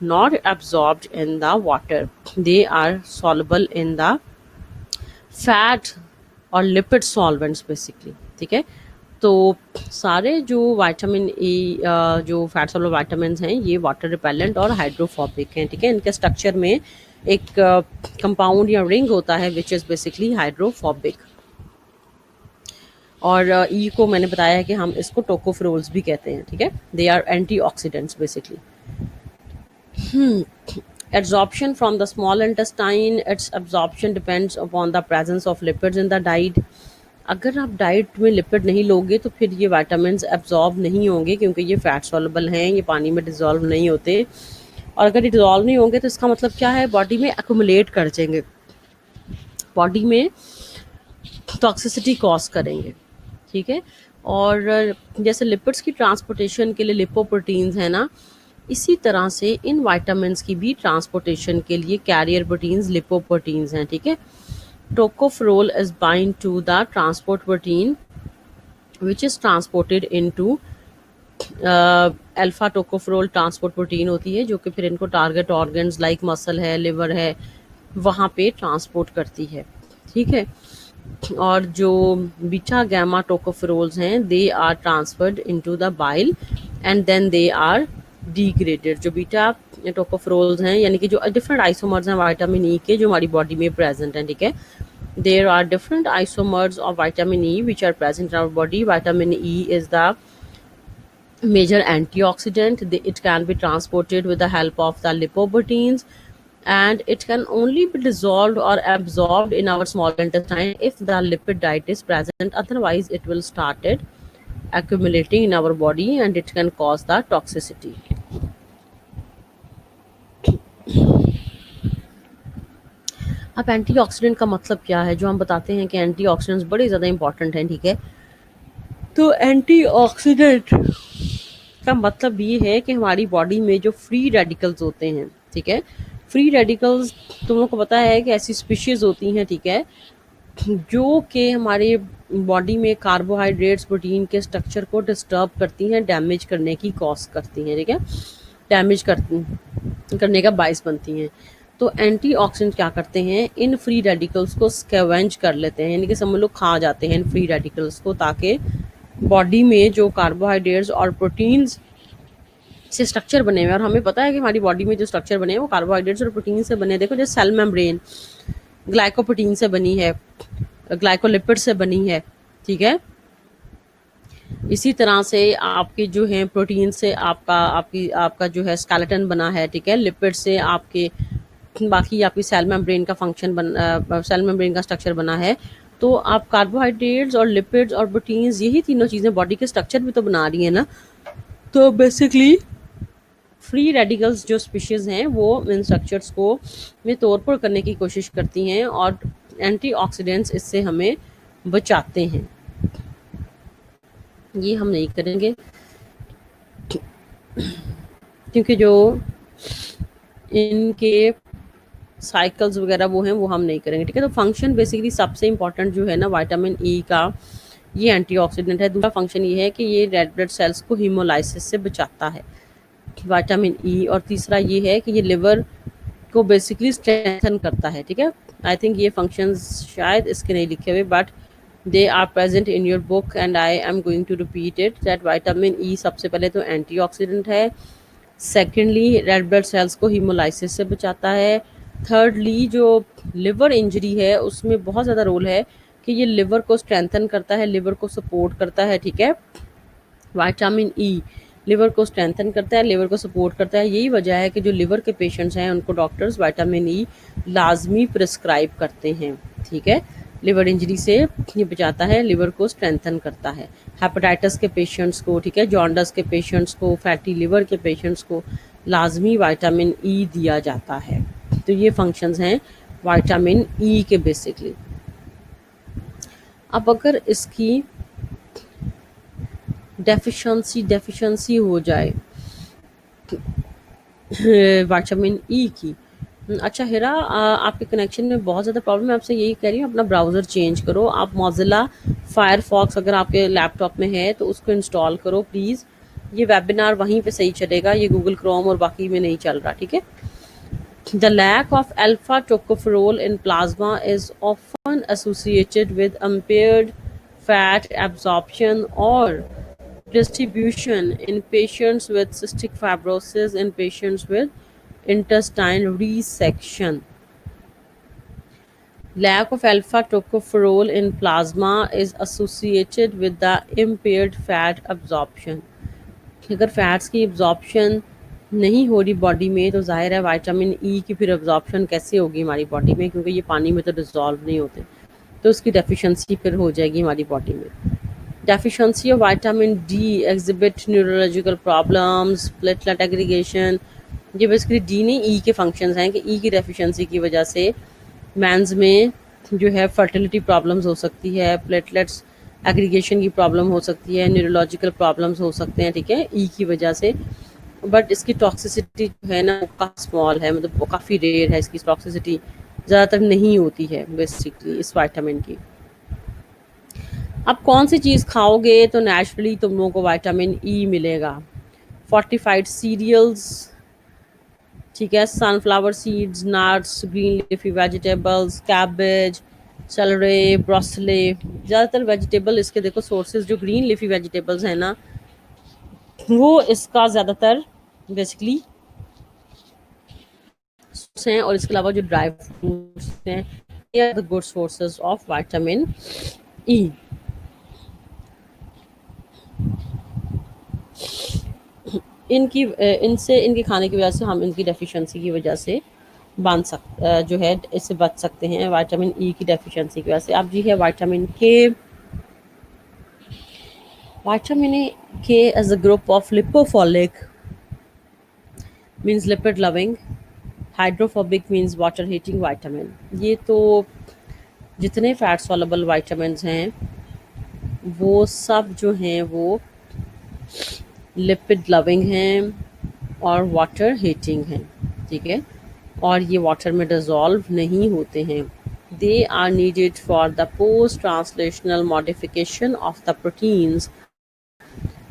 not absorbed in the water, they are soluble in the fat और लिपिड सॉल्वेंट्स बेसिकली. ठीक है, तो सारे जो विटामिन ई जो फैट सॉल्युबल विटामिन हैं ये वाटर रिपेलेंट और हाइड्रोफोबिक हैं. ठीक है, इनके स्ट्रक्चर में एक कंपाउंड या रिंग होता है विच इज़ बेसिकली हाइड्रोफोबिक. और ई को मैंने बताया है कि हम इसको टोकोफेरोल्स भी कहते हैं. ठीक है, they are antioxidants basically. Absorption from the small intestine, its absorption depends upon the presence of lipids in the diet. अगर आप डाइट में लिपिड नहीं लोगे तो फिर ये विटामिन्स एब्जॉर्ब नहीं होंगे, क्योंकि ये फैट सॉल्युबल हैं, ये पानी में डिज़ोल्व नहीं होते. और अगर ये डिज़ोल्व नहीं होंगे तो इसका मतलब क्या है, बॉडी में एक्यूमुलेट कर जाएंगे, बॉडी में टॉक्सिसिटी कॉज करेंगे. ठीक है, और जैसे लिपिड्स की ट्रांसपोर्टेशन के लिए लिपोप्रोटीन्स है ना, इसी तरह से इन विटामिन्स की भी ट्रांसपोर्टेशन के लिए कैरियर प्रोटीन्स लिपोप्रोटीन्स हैं. ठीक है, tocopherol is bind to the transport protein which is transported into alpha tocopherol transport protein होती है, जो कि फिर इनको टारगेट ऑर्गन्स लाइक मसल है, लिवर है, वहाँ पे ट्रांसपोर्ट करती है. ठीक है, और जो बीटा गामा टोकोफेरोल्स हैं they are transferred into the bile and then they are degraded. जो बीटा टोकोफेरोल्स हैं यानी कि जो डिफरेंट आइसोमर्स हैं विटामिन ई के जो हमारी बॉडी में प्रेजेंट हैं. ठीक है, there are different isomers of vitamin E which are present in our body. Vitamin E is the major antioxidant. It can be transported with the help of the lipoproteins, and it can only be dissolved or absorbed in our small intestine if the lipid diet is present. Otherwise it will started accumulating in our body and it can cause the toxicity. अब antioxidant का मतलब क्या है, जो हम बताते हैं कि एंटीऑक्सीडेंट्स बड़े ज़्यादा इंपॉर्टेंट हैं. ठीक है, तो एंटीऑक्सीडेंट का मतलब ये है कि हमारी बॉडी में जो फ्री रेडिकल्स होते हैं. ठीक है, फ्री रेडिकल्स तुम लोग को पता है कि ऐसी स्पीशीज़ होती हैं. ठीक है, जो कि हमारे बॉडी में कार्बोहाइड्रेट्स प्रोटीन के स्ट्रक्चर को डिस्टर्ब करती हैं, डैमेज करने की कॉज करती हैं. ठीक है, डैमेज करने का बायस बनती हैं. तो एंटीऑक्सीडेंट क्या करते हैं, इन फ्री रेडिकल्स को स्कैवेंज कर लेते हैं, यानी कि सब लोग खा जाते हैं इन फ्री रेडिकल्स को, ताकि बॉडी में जो कार्बोहाइड्रेट्स और प्रोटीन्स से स्ट्रक्चर बने हुए, और हमें पता है कि हमारी बॉडी में जो स्ट्रक्चर बने हैं वो कार्बोहाइड्रेट्स और प्रोटीन से बने हैं. देखो जैसे सेल मेम्ब्रेन ग्लाइकोप्रोटीन से बनी है, ग्लाइकोलिपिड से बनी है. ठीक है, इसी तरह से आपकी जो है प्रोटीन से आपका जो है स्केलेटन बना है. ठीक है, लिपिड से आपके बाकी आपकी सेल मेम्ब्रेन का सेल मेम्ब्रेन का स्ट्रक्चर बना है. तो आप कार्बोहाइड्रेट्स और लिपिड्स और प्रोटीन्स, यही तीनों चीज़ें बॉडी के स्ट्रक्चर भी तो बना रही है ना. तो बेसिकली फ्री रेडिकल्स जो स्पीशीज़ हैं वो इन स्ट्रक्चर्स को में तोड़फोड़ करने की कोशिश करती हैं, और एंटीऑक्सीडेंट्स इससे हमें बचाते हैं. ये हम नहीं करेंगे क्योंकि जो इनके साइकिल्स वगैरह वो हैं वो हम नहीं करेंगे. ठीक है, तो फंक्शन बेसिकली सबसे इम्पॉर्टेंट जो है ना विटामिन ई का, ये एंटीऑक्सीडेंट है. दूसरा फंक्शन ये है कि ये रेड ब्लड सेल्स को हीमोलाइसिस से बचाता है. विटामिन ई, और तीसरा ये है कि ये लिवर को बेसिकली स्ट्रेंथन करता है, ठीक है। आई थिंक ये फंक्शंस शायद इसके नहीं लिखे हुए, but they are present in your book and I am going to repeat it that vitamin E सबसे पहले तो एंटीऑक्सीडेंट है। सेकेंडली रेड ब्लड सेल्स को हीमोलाइसिस से बचाता है। थर्डली जो लिवर इंजरी है उसमें बहुत ज़्यादा रोल है कि ये लिवर को स्ट्रेंथन करता है, लिवर को सपोर्ट करता है, ठीक है। विटामिन ई लिवर को स्ट्रेंथन करता है, लिवर को सपोर्ट करता है। यही वजह है कि जो लिवर के पेशेंट्स हैं उनको डॉक्टर्स विटामिन ई लाजमी प्रिस्क्राइब करते हैं, ठीक है। लिवर इंजरी से ये बचाता है, लिवर को स्ट्रेंथन करता है। हेपेटाइटिस के पेशेंट्स को, ठीक है, जॉन्डस के पेशेंट्स को, फैटी लिवर के पेशेंट्स को लाजमी विटामिन ई दिया जाता है। तो ये फंक्शंस हैं विटामिन ई के बेसिकली। अब अगर इसकी डेफिशिएंसी हो जाए विटामिन ई की। अच्छा हिरा, आपके कनेक्शन में बहुत ज़्यादा प्रॉब्लम है, आपसे यही कह रही हूँ अपना ब्राउज़र चेंज करो। आप मोज़िला फायरफॉक्स अगर आपके लैपटॉप में है तो उसको इंस्टॉल करो प्लीज़। ये वेबिनार वहीं पे सही चलेगा, ये गूगल क्रोम और बाकी में नहीं चल रहा, ठीक है। The lack of alpha tocopherol in plasma is often associated with impaired fat absorption or distribution in patients with cystic fibrosis, in patients with intestine resection. Lack of alpha tocopherol in plasma is associated with the impaired fat absorption. अगर fats की absorption नहीं हो रही body में तो जाहिर है vitamin E की फिर एब्जॉर्प्शन कैसे होगी हमारी बॉडी में, क्योंकि ये पानी में तो डिजॉल्व नहीं होते, तो उसकी डेफिशिएंसी फिर हो जाएगी हमारी बॉडी में। Deficiency of vitamin D exhibit neurological problems, platelet aggregation. ये बेसिकली डी नहीं ई के फंक्शंस हैं कि ई की डेफिशिएंसी की वजह से मैंस में जो है फर्टिलिटी प्रॉब्लम्स हो सकती है, प्लेटलेट्स एग्रीगेशन की प्रॉब्लम हो सकती है, न्यूरोलॉजिकल प्रॉब्लम्स हो सकते हैं, ठीक है, ई की वजह से। बट इसकी टॉक्सिसिटी जो है ना वो काफ़ी स्मॉल है, मतलब वो काफ़ी रेयर है, इसकी टॉक्सिसिटी ज़्यादातर नहीं होती है बेसिकली इस विटामिन की। अब कौन सी चीज़ खाओगे तो नेचुरली तुम लोगों को विटामिन ई मिलेगा? फोर्टिफाइड सीरियल्स, ठीक है, sunflower seeds, nuts, green leafy vegetables, cabbage, celery, broccoli. ज़्यादातर वेजिटेबल इसके देखो सोर्सेज जो ग्रीन लीफी वेजिटेबल्स हैं ना वो इसका ज़्यादातर बेसिकली हैं, और इसके अलावा जो ड्राई फ्रूट्स हैं ये are the good sources of vitamin E. इनके खाने की वजह से हम इनकी डेफिशिएंसी की वजह से जो है इससे बच सकते हैं विटामिन ई की डेफिशिएंसी की वजह से। अब जी है vitamin K. Vitamin K is a group of lipophilic means lipid loving, hydrophobic means water hating vitamin. ये तो जितने फैट सॉल्युबल विटामिन्स हैं वो सब जो हैं वो लिपिड लविंग हैं और वाटर हीटिंग हैं, ठीक है, और ये वाटर में डिज़ोल्व नहीं होते हैं। They are needed for the post translational modification of the proteins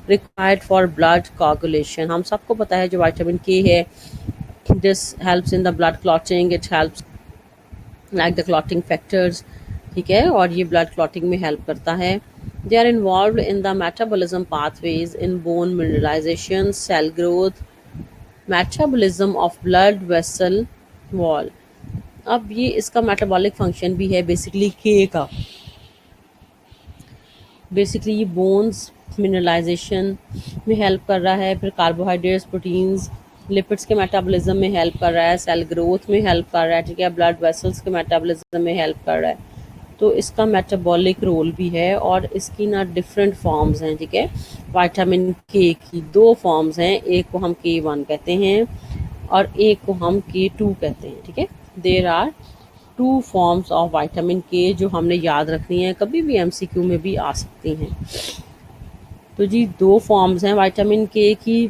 required for blood coagulation. हम सबको पता है जो विटामिन के है, this helps in the blood clotting, it helps like the clotting factors, ठीक है, और ये ब्लड क्लॉटिंग में हेल्प करता है। They are involve in the metabolism pathways in bone mineralisation, cell growth, metabolism of blood vessel wall. अब ये इसका मेटाबॉलिक फंक्शन भी है बेसिकली के का। बेसिकली ये बोन्स मिनरलाइजेशन में हेल्प कर रहा है, फिर कार्बोहाइड्रेट्स, प्रोटीन्स, लिपिड्स के मेटाबॉलिज्म में हेल्प कर रहा है, सेल ग्रोथ में हेल्प कर रहा है, ठीक है, ब्लड वेसल्स के मेटाबॉलिज्म में हेल्प कर रहा है। तो इसका मेटाबॉलिक रोल भी है, और इसकी ना डिफरेंट फॉर्म्स हैं, ठीक है। विटामिन के की दो फॉर्म्स हैं, एक को हम K1 कहते हैं और एक को हम K2 कहते हैं, ठीक है। There are two forms of vitamin K जो हमने याद रखनी है, कभी भी MCQ में भी आ सकती हैं। तो जी दो फॉर्म्स हैं विटामिन के की।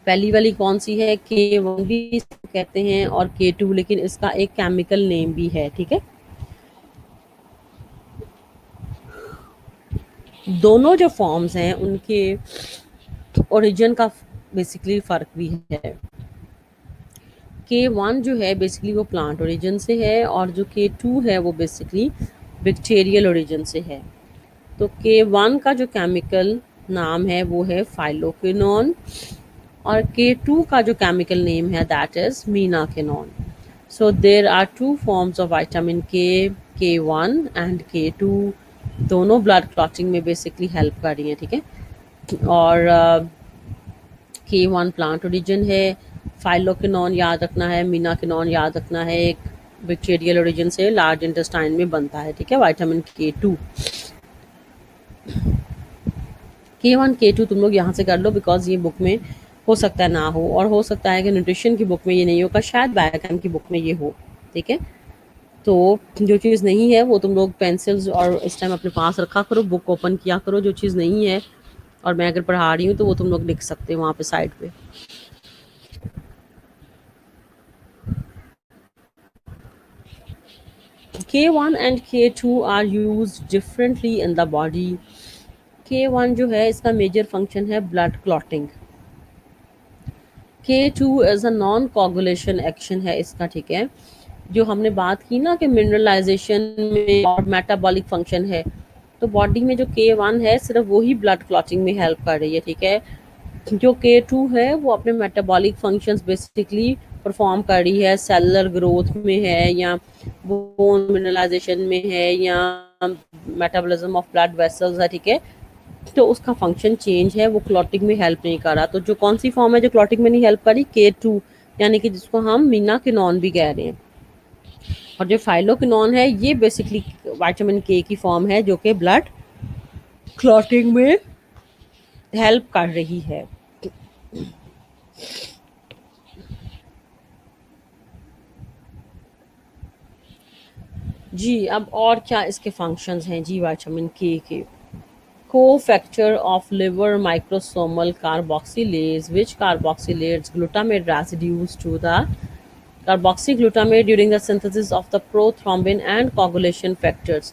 पहली वाली कौन सी है? K1 भी कहते हैं और K2, लेकिन इसका एक केमिकल नेम भी है, ठीक है। दोनों जो फॉर्म्स हैं उनके ओरिजिन का बेसिकली फ़र्क भी है। K1 जो है बेसिकली वो प्लांट ओरिजिन से है, और जो K2 है वो बेसिकली बैक्टीरियल ओरिजिन से है। तो K1 का जो केमिकल नाम है वो है फाइलोक्विनोन, और K2 का जो केमिकल नेम है that is menaquinone. So there are two forms of vitamin K, K1 and K2। दोनों ब्लड क्लॉटिंग में बेसिकली हेल्प कर रही हैं, ठीक है। और K1 प्लांट ओरिजिन है, फाइलोक्विनोन याद रखना है, मीनाकिनोन याद रखना है, एक बैक्टीरियल ओरिजिन से लार्ज इंटेस्टाइन में बनता है, ठीक है। विटामिन K2, K1 K2 तुम लोग यहाँ से कर लो, बिकॉज ये बुक में हो सकता है ना हो, और हो सकता है कि न्यूट्रिशन की बुक में ये नहीं होगा, शायद बायोकेम की बुक में ये हो, ठीक है। तो जो चीज़ नहीं है वो तुम लोग पेंसिल्स और इस टाइम अपने पास रखा करो, बुक ओपन किया करो, जो चीज़ नहीं है और मैं अगर पढ़ा रही हूँ तो वो तुम लोग लिख सकते हो वहाँ पे साइड पे। K1 and K2 are used differently in the body. K1 जो है इसका मेजर फंक्शन है blood clotting. K2 is a non coagulation action है इसका, ठीक है। जो हमने बात की ना कि मिनरलाइजेशन में और मेटाबॉलिक फंक्शन है, तो बॉडी में जो K1 है सिर्फ वही ब्लड क्लॉटिंग में हेल्प कर रही है, ठीक है। जो K2 है वो अपने मेटाबॉलिक फंक्शंस बेसिकली परफॉर्म कर रही है, सेलुलर ग्रोथ में है, या बोन मिनरलाइजेशन में है, या मेटाबॉलिज्म ऑफ ब्लड वेसल्स है, ठीक है। तो उसका फंक्शन चेंज है, वो क्लॉटिंग में हेल्प नहीं कर रहा। तो जो कौन सी फॉर्म है जो क्लॉटिंग में नहीं हेल्प करी? K2, यानी कि जिसको हम मीनाकिनोन भी कह रहे हैं। और जो फाइलोक्विनोन है ये बेसिकली विटामिन के की फॉर्म है जो कि ब्लड क्लॉटिंग में हेल्प कर रही है। जी, अब और क्या इसके फंक्शंस हैं जी विटामिन के? Co-factor of liver microsomal carboxylase, which carboxylates glutamate residues to the carboxyglutamate during the synthesis of the prothrombin and coagulation factors.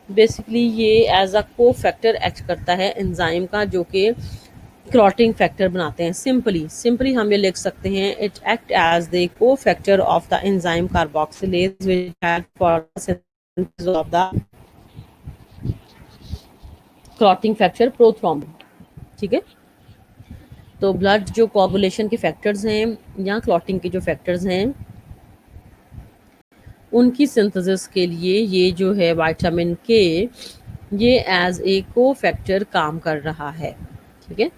Basically ये एज अ को फैक्टर एक्ट करता है एंजाइम का, जो कि क्लॉटिंग फैक्टर बनाते हैं। सिंपली हम ये लिख सकते हैं, इट एक्ट एज द को factor of the enzyme carboxylase which help for the synthesis of the clotting factor prothrombin, ठीक है। तो ब्लड जो कोगुलेशन के फैक्टर्स हैं या क्लॉटिंग के जो फैक्टर्स हैं उनकी सिंथेसिस के लिए ये जो है विटामिन के ये एज ए को फैक्टर काम कर रहा है, ठीक है।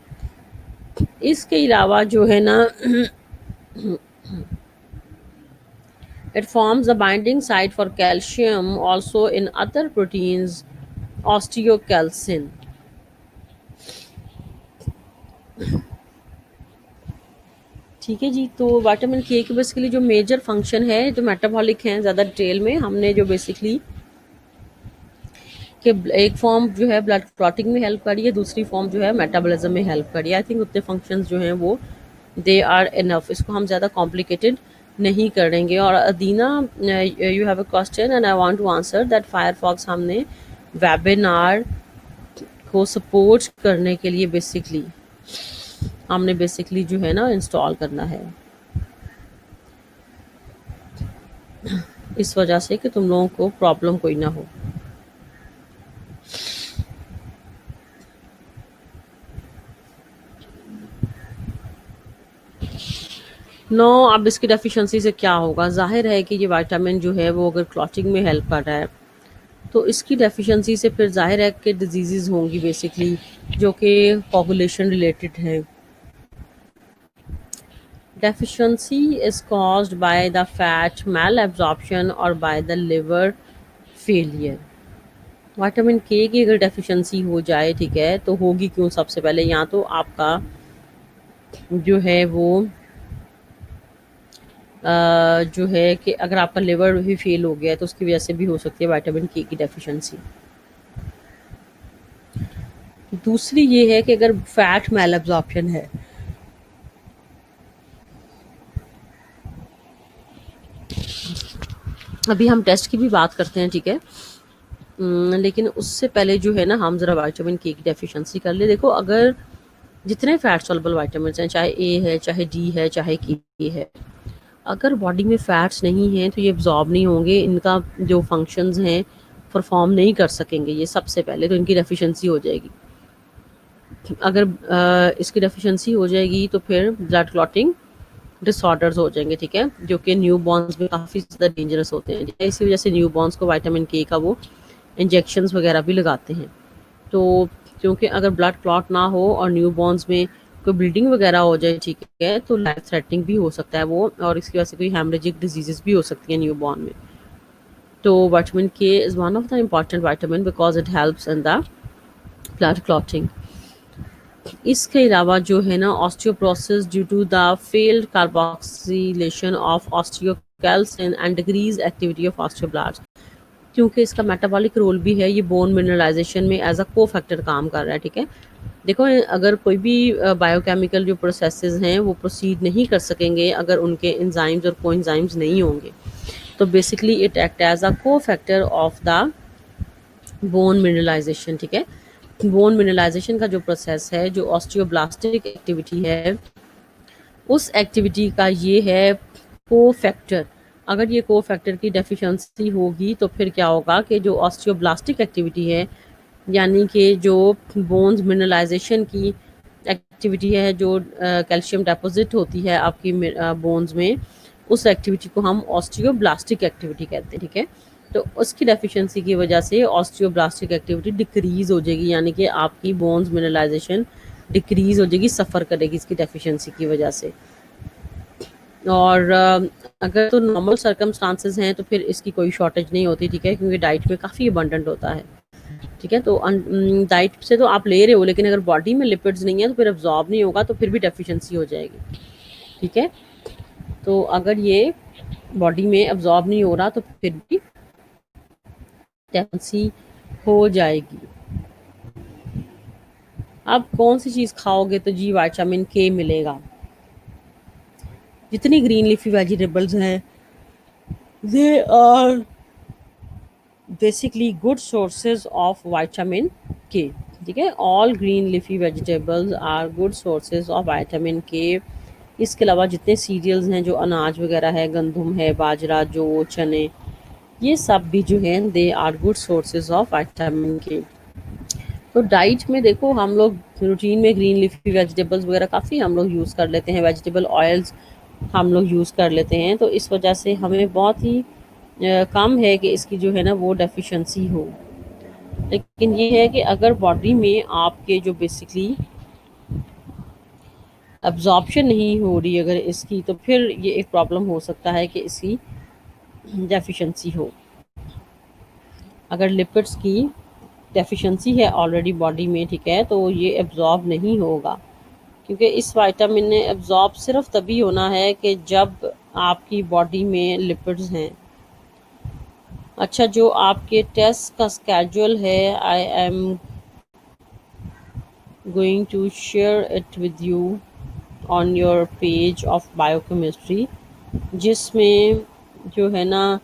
इसके अलावा जो है ना it forms the binding site for calcium also in other proteins osteocalcin. ठीक है जी। तो विटामिन के बेसिकली जो मेजर फंक्शन है जो मेटाबॉलिक हैं, ज़्यादा डिटेल में हमने जो बेसिकली कि एक फॉर्म जो है ब्लड क्लॉटिंग में हेल्प करी है, दूसरी फॉर्म जो है मेटाबॉलिज्म में हेल्प करी है। आई थिंक उतने फंक्शंस जो हैं वो दे आर इनफ, इसको हम ज़्यादा कॉम्प्लिकेटेड नहीं करेंगे। और Adina, you have a question and I want to answer that Firefox हमने वेबिनार को सपोर्ट करने के लिए बेसिकली हमने बेसिकली जो है ना इंस्टॉल करना है, इस वजह से कि तुम लोगों को प्रॉब्लम कोई ना हो। नो, अब इसकी डेफिशिएंसी से क्या होगा? जाहिर है कि ये विटामिन जो है वो अगर क्लॉटिंग में हेल्प कर रहा है तो इसकी डेफिशिएंसी से फिर जाहिर है कि डिजीज़ होंगी बेसिकली जो कि कोगुलेशन रिलेटेड हैं। Deficiency is caused by the fat malabsorption और by the liver failure. Vitamin K की अगर डेफिशिएंसी हो जाए, ठीक है, तो होगी क्यों? सबसे पहले या तो आपका जो है वो जो है कि अगर आपका लिवर भी फेल हो गया है तो उसकी वजह से भी हो सकती है विटामिन के की डेफिशिएंसी। दूसरी ये है कि अगर फैट मैल एब्जॉर्प्शन है, अभी हम टेस्ट की भी बात करते हैं, ठीक है। लेकिन उससे पहले जो है ना हम ज़रा विटामिन के की डेफिशिएंसी कर ले। देखो, अगर जितने फैट सॉल्युबल विटामिन हैं, चाहे ए है, चाहे डी है, चाहे के है, अगर बॉडी में फैट्स नहीं हैं तो ये एब्जॉर्ब नहीं होंगे, इनका जो फंक्शंस हैं परफॉर्म नहीं कर सकेंगे। ये सबसे पहले तो इनकी डेफिशिएंसी हो जाएगी। अगर इसकी डेफिशिएंसी हो जाएगी तो फिर ब्लड क्लॉटिंग डिसऑर्डर्स हो जाएंगे, ठीक है, जो कि न्यू बॉर्न्स में काफ़ी ज़्यादा डेंजरस होते हैं। इसी वजह से न्यू बॉर्न्स को विटामिन के का वो इंजेक्शंस वगैरह भी लगाते हैं। तो क्योंकि अगर ब्लड क्लॉट ना हो और न्यू बॉर्न्स में कोई ब्लीडिंग वगैरह हो जाए, ठीक है, तो लाइफ थ्रेटनिंग भी हो सकता है वो, और इसकी वजह से कोई हेमरेजिक डिजीजेस भी हो सकती हैं न्यू बॉर्न में। तो vitamin K is one of the important vitamin because it helps in the blood clotting. इसके अलावा जो है ना, osteoporosis due to the failed carboxylation of osteocalcin and decrease activity of osteoblast, क्योंकि इसका मेटाबॉलिक रोल भी है, ये बोन मिनरलाइजेशन में एज अ को फैक्टर काम कर रहा है, ठीक है। देखो, अगर कोई भी बायोकेमिकल जो प्रोसेसेस हैं वो प्रोसीड नहीं कर सकेंगे अगर उनके एंजाइम्स और कोएंजाइम्स नहीं होंगे, तो basically it act as a cofactor of the bone mineralisation, ठीक है। बोन मिनरलाइजेशन का जो प्रोसेस है, जो ऑस्टियोब्लास्टिक एक्टिविटी है, उस एक्टिविटी का ये है को फैक्टर। अगर ये को फैक्टर की डेफिशिएंसी होगी तो फिर क्या होगा कि जो ऑस्टियोब्लास्टिक एक्टिविटी है, यानी कि जो बोन्स मिनरलाइजेशन की एक्टिविटी है, जो कैल्शियम डिपॉजिट होती है आपकी बोन्स में, उस एक्टिविटी को हम ऑस्टियोब्लास्टिक एक्टिविटी कहते हैं, ठीक है। तो उसकी डेफिशिएंसी की वजह से ऑस्टियोब्लास्टिक एक्टिविटी डिक्रीज हो जाएगी, यानी कि आपकी बोन्स मिनरलाइजेशन डिक्रीज हो जाएगी, सफ़र करेगी इसकी डेफिशिएंसी की वजह से। और अगर तो नॉर्मल सर्कमस्टांसेस हैं तो फिर इसकी कोई शॉर्टेज नहीं होती, ठीक है, क्योंकि डाइट में काफ़ी अबंडेंट होता है, ठीक है। तो डाइट से तो आप ले रहे हो, लेकिन अगर बॉडी में लिपिड्स नहीं है तो फिर एब्जॉर्ब नहीं होगा, तो फिर भी डेफिशिएंसी हो जाएगी, ठीक है। तो अगर ये बॉडी में एब्जॉर्ब नहीं हो रहा तो फिर भी डेफिशिएंसी हो जाएगी। अब कौन सी चीज़ खाओगे तो जी विटामिन के मिलेगा? जितनी ग्रीन लीफी वेजिटेबल्स हैं, they are basically good sources of vitamin K, ठीक है। All green leafy vegetables are good sources of vitamin K. इसके अलावा जितने सीरियल्स हैं, जो अनाज वगैरह है, गंदम है, बाजरा, जौ, चने, ये सब भी जो हैं they are good sources of vitamin K. तो डाइट में देखो, हम लोग रूटीन में ग्रीन लीफी वेजिटेबल्स वगैरह काफ़ी हम लोग यूज़ कर लेते हैं, वेजिटेबल ऑयल्स हम लोग यूज़ कर लेते हैं, तो इस वजह से हमें बहुत ही कम है कि इसकी जो है ना वो डेफिशिएंसी हो। लेकिन ये है कि अगर बॉडी में आपके जो बेसिकली एब्जॉर्प्शन नहीं हो रही अगर इसकी, तो फिर ये एक प्रॉब्लम हो सकता है कि इसकी डेफिशिएंसी हो। अगर लिपिड्स की डेफिशिएंसी है ऑलरेडी बॉडी में, ठीक है, तो ये एब्जॉर्ब नहीं होगा, क्योंकि इस विटामिन ने एब्जॉर्ब सिर्फ तभी होना है कि जब आपकी बॉडी में लिपिड्स हैं। अच्छा, जो आपके टेस्ट का स्केड्यूल है, I am going to share it with you on your page of biochemistry, जिसमें जो है ना,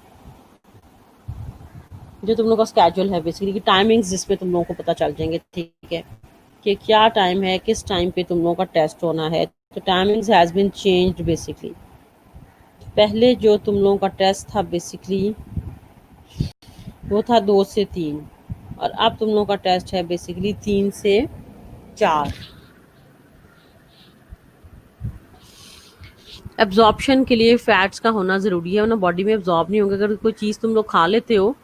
जो तुम लोग का स्केड्यूल है बेसिकली की टाइमिंग्स, जिसमें तुम लोगों को पता चल जाएंगे, ठीक है, कि क्या टाइम है, किस टाइम पे तुम लोगों का टेस्ट होना है। तो timings has been changed basically. पहले जो तुम लोगों का टेस्ट था बेसिकली वो था 2 से 3, और अब तुम लोगों का टेस्ट है बेसिकली 3 से 4। एब्जॉर्प्शन के लिए फैट्स का होना ज़रूरी है, वरना बॉडी में एब्जॉर्ब नहीं होगा। अगर कोई चीज़ तुम लोग खा लेते हो,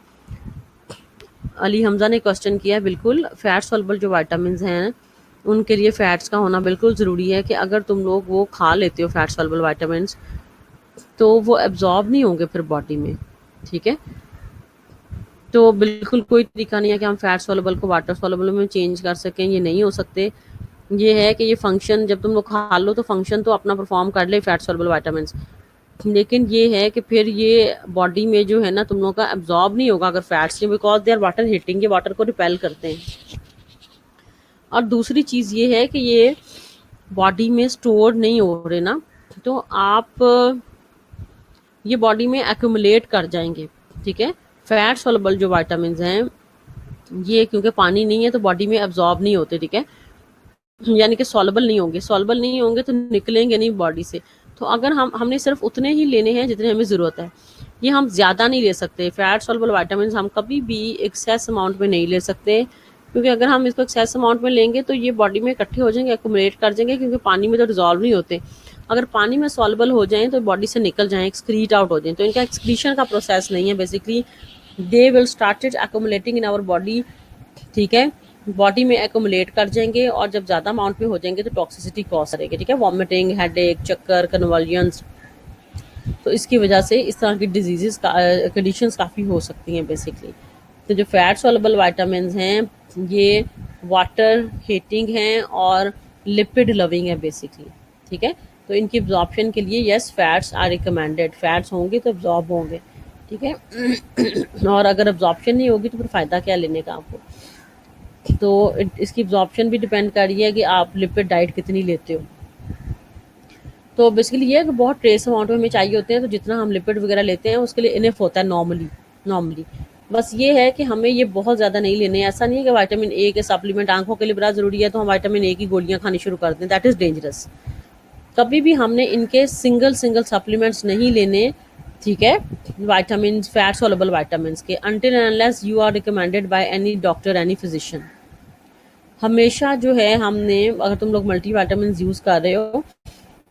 अली हमज़ा ने क्वेश्चन किया है, बिल्कुल फैट सॉल्युबल जो विटामिन हैं उनके लिए फ़ैट्स का होना बिल्कुल ज़रूरी है, कि अगर तुम लोग वो खा लेते हो फैट सॉल्युबल विटामिन, तो वो एब्जॉर्ब नहीं होंगे फिर बॉडी में, ठीक है। तो बिल्कुल कोई तरीका नहीं है कि हम फैट सॉल्युबल को वाटर सॉल्युबल में चेंज कर सकें, ये नहीं हो सकते। ये है कि ये फंक्शन जब तुम लोग खा लो तो फंक्शन तो अपना परफॉर्म कर ले फैट सॉल्युबल विटामिन, लेकिन ये है कि फिर ये बॉडी में जो है ना तुम लोगों का एब्जॉर्ब नहीं होगा अगर fats, because they are water hating, ये वाटर को रिपेल करते हैं। और दूसरी चीज़ ये है कि ये बॉडी में स्टोर नहीं हो रहे ना, तो आप ये बॉडी में एक्यूमुलेट कर जाएंगे, ठीक है। फैट सॉल्युबल जो विटामिन हैं ये क्योंकि पानी नहीं है तो बॉडी में एब्जॉर्ब नहीं होते, ठीक है। यानी कि सॉल्युबल नहीं होंगे तो निकलेंगे नहीं बॉडी से। तो अगर हमने सिर्फ उतने ही लेने हैं जितने हमें ज़रूरत है, ये हम ज़्यादा नहीं ले सकते। फैट सॉल्युबल विटामिन हम कभी भी एक्सेस अमाउंट में नहीं ले सकते, क्योंकि अगर हम इसको एक्सेस अमाउंट में लेंगे तो ये बॉडी में इकट्ठे हो जाएंगे, एक्यूमुलेट कर जाएंगे, क्योंकि पानी में तो डिजॉल्व नहीं होते। अगर पानी में सॉल्युबल हो जाएं तो बॉडी से निकल जाएं, एक्सक्रीट आउट हो जाएं, तो इनका एक्सक्रीशन का प्रोसेस नहीं है basically. They will started accumulating in our body, ठीक है, बॉडी में एक्यूमुलेट कर जाएंगे, और जब ज़्यादा अमाउंट में हो जाएंगे तो टॉक्सिसिटी कॉज करेंगे, ठीक है, वॉमिटिंग, हेडेक, चक्कर, कन्वल्जन्स। तो इसकी वजह से इस तरह की डिजीज़ का कंडीशंस काफ़ी हो सकती हैं बेसिकली। तो जो फैट सॉल्युबल विटामिन हैं ये वाटर हीटिंग हैं और लिपिड लविंग है बेसिकली, ठीक है। तो इनकी एब्जॉर्प्शन के लिए yes fats are recommended, fats होंगे तो एब्जॉर्ब होंगे, ठीक है। और अगर एब्जॉर्प्शन नहीं होगी तो फिर फ़ायदा क्या लेने का आपको। तो इसकी एब्जॉर्प्शन भी डिपेंड कर रही है कि आप लिपिड डाइट कितनी लेते हो। तो बेसिकली ये है कि बहुत ट्रेस अमाउंट में हमें चाहिए होते हैं, तो जितना हम लिपिड वगैरह लेते हैं उसके लिए इनफ होता है नॉर्मली। बस ये है कि हमें ये बहुत ज़्यादा नहीं लेने हैं। ऐसा नहीं है कि विटामिन ए के सप्लीमेंट आंखों के लिए बड़ा ज़रूरी है तो हम विटामिन ए की गोलियां खानी शुरू कर दें, दैट इज़ डेंजरस। कभी भी हमने इनके सिंगल सप्लीमेंट्स नहीं लेने, ठीक है, vitamin fat soluble vitamin K, until and unless you are recommended by any doctor, any physician. हमेशा जो है हमने, अगर तुम लोग मल्टी विटामिन यूज़ कर रहे हो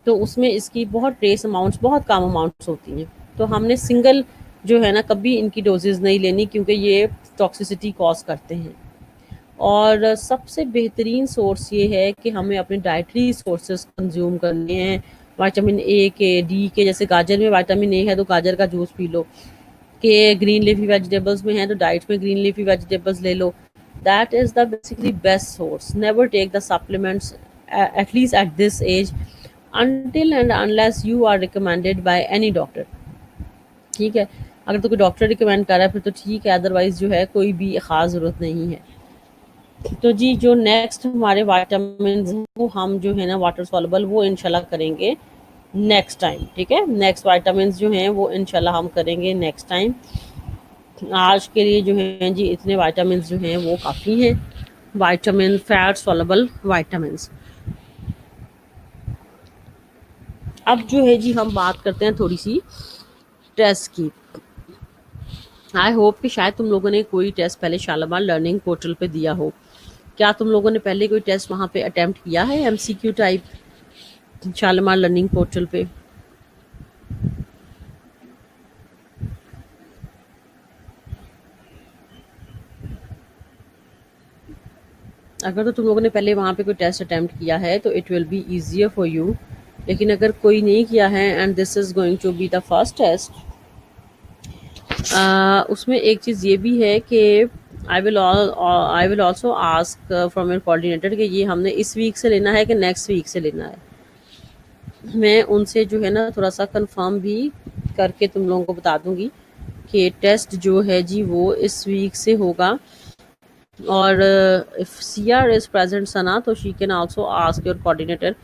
तो उसमें इसकी बहुत ट्रेस अमाउंट्स, बहुत कम अमाउंट्स होती हैं। तो हमने सिंगल जो है ना कभी इनकी डोजेज़ नहीं लेनी, क्योंकि ये टॉक्सिसिटी कॉज करते हैं। और सबसे बेहतरीन सोर्स ये है कि हमें अपने डाइटरी सोर्सेज कंज्यूम करने हैं विटामिन ए के, डी के। जैसे गाजर में विटामिन ए है तो गाजर का जूस पी लो, के ग्रीन लीफी वेजिटेबल्स में है तो डाइट में ग्रीन लीफी वेजिटेबल्स ले लो। That is the basically best source. Never take the supplements at least at this age until and unless you are recommended by any doctor, ठीक है। अगर तो कोई डॉक्टर रिकमेंड कर रहा है फिर तो ठीक है, अदरवाइज जो है कोई भी ख़ास ज़रूरत नहीं है। तो जी जो नेक्स्ट हमारे विटामिन वो हम जो है ना वाटर सॉल्युबल वो इंशाल्लाह करेंगे नेक्स्ट टाइम, ठीक है। नेक्स्ट विटामिन जो हैं वो इंशाल्लाह हम करेंगे नेक्स्ट टाइम। आज के लिए जो हैं जी इतने विटामिन जो हैं वो काफ़ी हैं, विटामिन फैट सॉल्युबल विटामिन। अब जो है जी हम बात करते हैं थोड़ी सी टेस्ट की। आई होप कि शायद तुम लोगों ने कोई टेस्ट पहले शालामार लर्निंग पोर्टल पे दिया हो। क्या तुम लोगों ने पहले कोई टेस्ट वहाँ पे अटेम्प्ट किया है MCQ type Shalamar learning portal पे? अगर तो तुम लोगों ने पहले वहाँ पे कोई टेस्ट अटेम्प्ट किया है तो it will be easier for you. लेकिन अगर कोई नहीं किया है and this is going to be the first test, उसमें एक चीज़ ये भी है कि I will also ask from your coordinator कि ये हमने इस वीक से लेना है कि नेक्स्ट वीक से लेना है। मैं उनसे जो है ना थोड़ा सा कंफर्म भी करके तुम लोगों को बता दूंगी कि टेस्ट जो है जी वो इस वीक से होगा। और if C R is present सना तो she can also ask your coordinator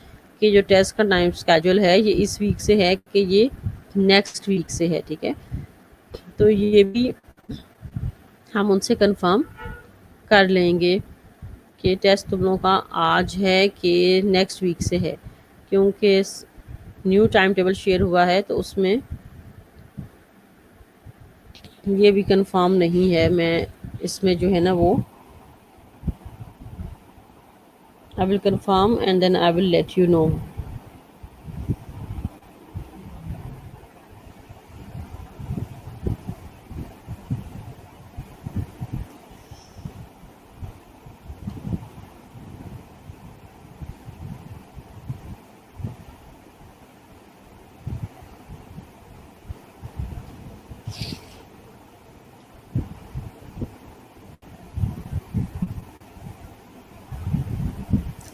कि जो टेस्ट का टाइम स्केड्यूल है ये इस वीक से है कि ये नेक्स्ट वीक से है, ठीक है। तो ये भी हम उनसे कंफर्म कर लेंगे कि टेस्ट तुम लोगों का आज है कि नेक्स्ट वीक से है, क्योंकि न्यू टाइम टेबल शेयर हुआ है तो उसमें ये भी कंफर्म नहीं है। मैं इसमें जो है ना वो I will confirm and then I will let you know.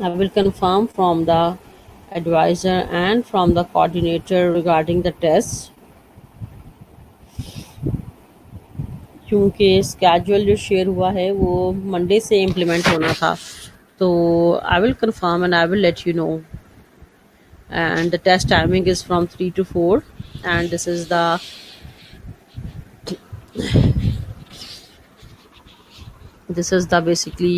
I will confirm from the advisor and from the coordinator regarding the test, क्योंकि स्केड्यूल जो शेयर हुआ है वो मंडे से इम्प्लीमेंट होना था। तो I will confirm and I will let you know. And the test timing is from 3 to 4 and this is the basically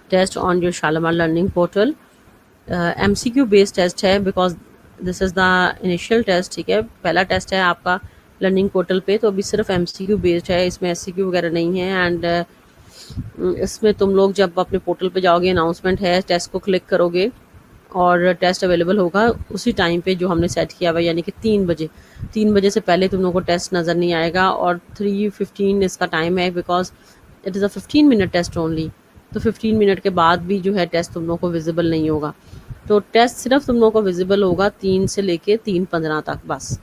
test on your Shalamar learning portal. MCQ based test है because this is the initial test, ठीक है, पहला test है आपका learning portal पे, तो अभी सिर्फ MCQ बेस्ड है, इसमें SCQ वगैरह नहीं है। एंड इसमें तुम लोग जब अपने पोर्टल पे जाओगे, अनाउंसमेंट है, टेस्ट को क्लिक करोगे और टेस्ट अवेलेबल होगा उसी टाइम पे जो हमने सेट किया हुआ, यानी कि 3 बजे। 3 बजे से पहले तुम लोगों को टेस्ट नज़र नहीं आएगा। और 3:15 इसका टाइम है because it is a 15 minute test only. तो 15 मिनट के बाद भी जो है टेस्ट तुम लोगों को विजिबल नहीं होगा। तो टेस्ट सिर्फ तुम लोगों को विजिबल होगा 3 से लेके 3:15 तक, बस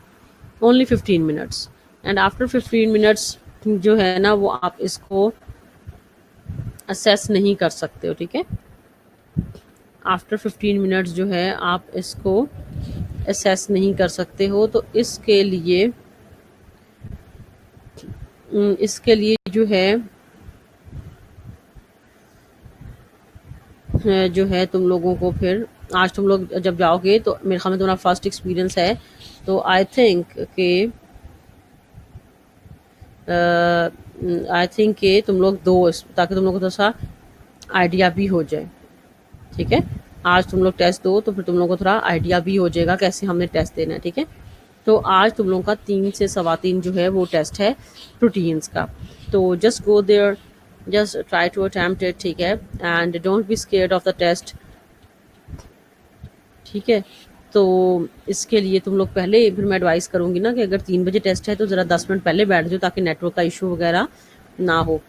only 15 minutes. And after 15 minutes जो है ना वो आप इसको असेस नहीं कर सकते हो, ठीक है। आफ्टर 15 मिनट्स जो है आप इसको असेस नहीं कर सकते हो। तो इसके लिए जो है तुम लोगों को फिर आज तुम लोग जब जाओगे तो मेरे ख्याल में तुम्हारा फर्स्ट एक्सपीरियंस है, तो आई थिंक कि तुम लोग दो, ताकि तुम लोग को थोड़ा सा आइडिया भी हो जाए, ठीक है। आज तुम लोग टेस्ट दो तो फिर तुम लोग को थोड़ा आइडिया भी हो जाएगा कैसे हमने टेस्ट देना है, ठीक है। तो आज तुम लोगों का 3 से 3:15 जो है वो टेस्ट है प्रोटीन्स का। तो just go there, just try to attempt it, ठीक है, and don't be scared of the test, ठीक है। तो इसके लिए तुम लोग पहले, फिर मैं एडवाइस करूँगी ना कि अगर 3 बजे टेस्ट है तो ज़रा 10 मिनट पहले बैठ जाओ ताकि नेटवर्क का इशू वगैरह ना हो।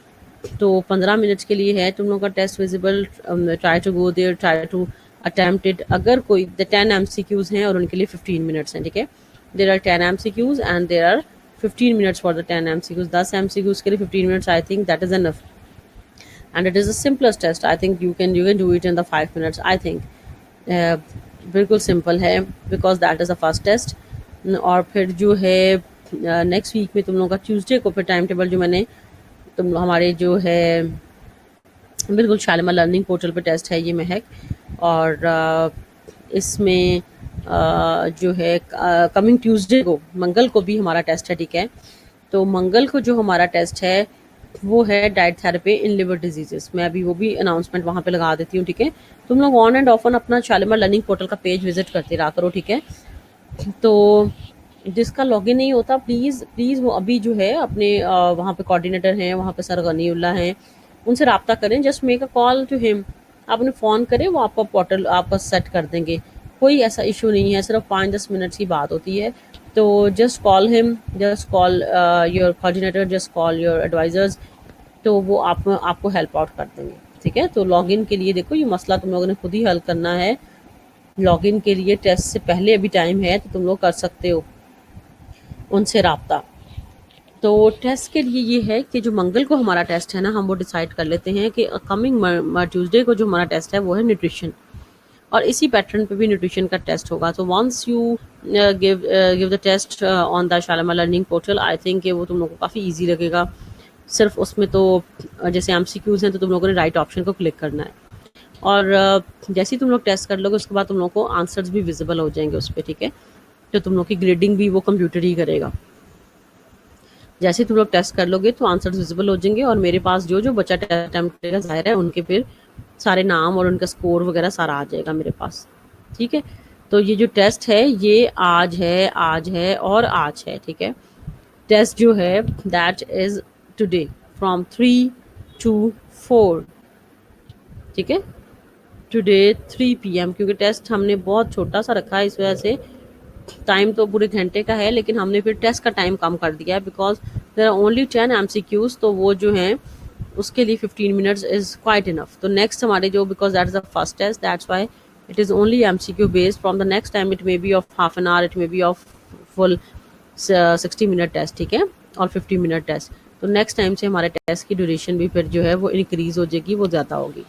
तो 15 मिनट्स के लिए है तुम लोग का test visible. Try to go there, try to attempt it. अगर कोई 10 MCQs हैं और उनके लिए 15 मिनट्स हैं, ठीक है। There are 10 MCQs and there are 15 minutes for the 10 MCQs। 10 MCQs के लिए 15 minutes, I think that is enough. And it is the simplest test, I think you can do it in the 5 minutes, I think. बिल्कुल simple है because that is the first test. और फिर जो है next week में तुम लोगों का ट्यूसडे को फिर टाइम टेबल जो मैंने तुम हमारे जो है बिल्कुल शालिमार लर्निंग पोर्टल पे टेस्ट है ये महक। और इसमें जो है कमिंग ट्यूसडे को, मंगल को भी हमारा टेस्ट है, ठीक है। तो मंगल को जो हमारा टेस्ट है वो है diet therapy in liver diseases. मैं अभी वो भी अनाउंसमेंट वहाँ पे लगा देती हूँ, ठीक है। तुम लोग ऑन एंड ऑफन अपना शालिमार लर्निंग पोर्टल का पेज विजिट करते रहा करो, ठीक है। तो जिसका लॉगिन नहीं होता प्लीज़ प्लीज़ वो अभी जो है अपने वहाँ पे कोऑर्डिनेटर हैं, वहाँ पे सर गनीउल्लाह हैं, उनसे रब्ता करें। Just make a call to him, आप उन्हें फ़ोन करें, वो आपका पोर्टल आपका सेट कर देंगे। कोई ऐसा इशू नहीं है, सिर्फ 5-10 मिनट्स की बात होती है। तो just call him, just call your coordinator, just call your advisers, तो वो आपको हेल्प आउट कर देंगे, ठीक है। तो लॉगिन के लिए देखो ये मसला तुम लोगों ने खुद ही हल करना है। लॉगिन के लिए टेस्ट से पहले अभी टाइम है तो तुम लोग कर सकते हो उनसे रब्ता। तो टेस्ट के लिए ये है कि जो मंगल को हमारा टेस्ट है ना, हम वो डिसाइड कर लेते हैं कि कमिंग ट्यूसडे को जो हमारा टेस्ट है वो है न्यूट्रिशन, और इसी पैटर्न पे भी न्यूट्रिशन का टेस्ट होगा। तो once you give the test on the Shalimar learning portal, I think वो तुम लोगों को काफ़ी ईजी लगेगा। सिर्फ उसमें तो जैसे MCQs हैं तो तुम लोगों ने राइट ऑप्शन को क्लिक करना है, और जैसे ही तुम लोग टेस्ट कर लोगे उसके बाद तुम लोग को आंसर्स भी विजिबल हो जाएंगे उस पर, ठीक है। तो तुम लोग की ग्रेडिंग भी वो कंप्यूटर ही करेगा। जैसे ही तुम लोग टेस्ट कर लोगे तो आंसर्स विजिबल हो जाएंगे, और मेरे पास जो जो बच्चा टेस्ट अटेम्प्ट करेगा जाहिर है उनके फिर सारे नाम और उनका स्कोर वगैरह सारा आ जाएगा मेरे पास, ठीक है। तो ये जो टेस्ट है ये आज है और आज है, ठीक है। टेस्ट जो है that is today from 3 to 4, ठीक है, टुडे 3 PM, क्योंकि टेस्ट हमने बहुत छोटा सा रखा है, इस वजह से टाइम तो पूरे घंटे का है लेकिन हमने फिर टेस्ट का टाइम कम कर दिया है because there are only 10 MCQs, तो वो जो हैं उसके लिए 15 मिनट्स इज़ क्वाइट इनफ। तो नेक्स्ट हमारे जो, because that is the first test, that's why it is only MCQ based. From the next time it may be of half an hour, it may be of full 60 minute test, ठीक है, और 50 minute test. तो next time से हमारे test की duration भी फिर जो है वो इंक्रीज़ हो जाएगी, वो ज़्यादा होगी।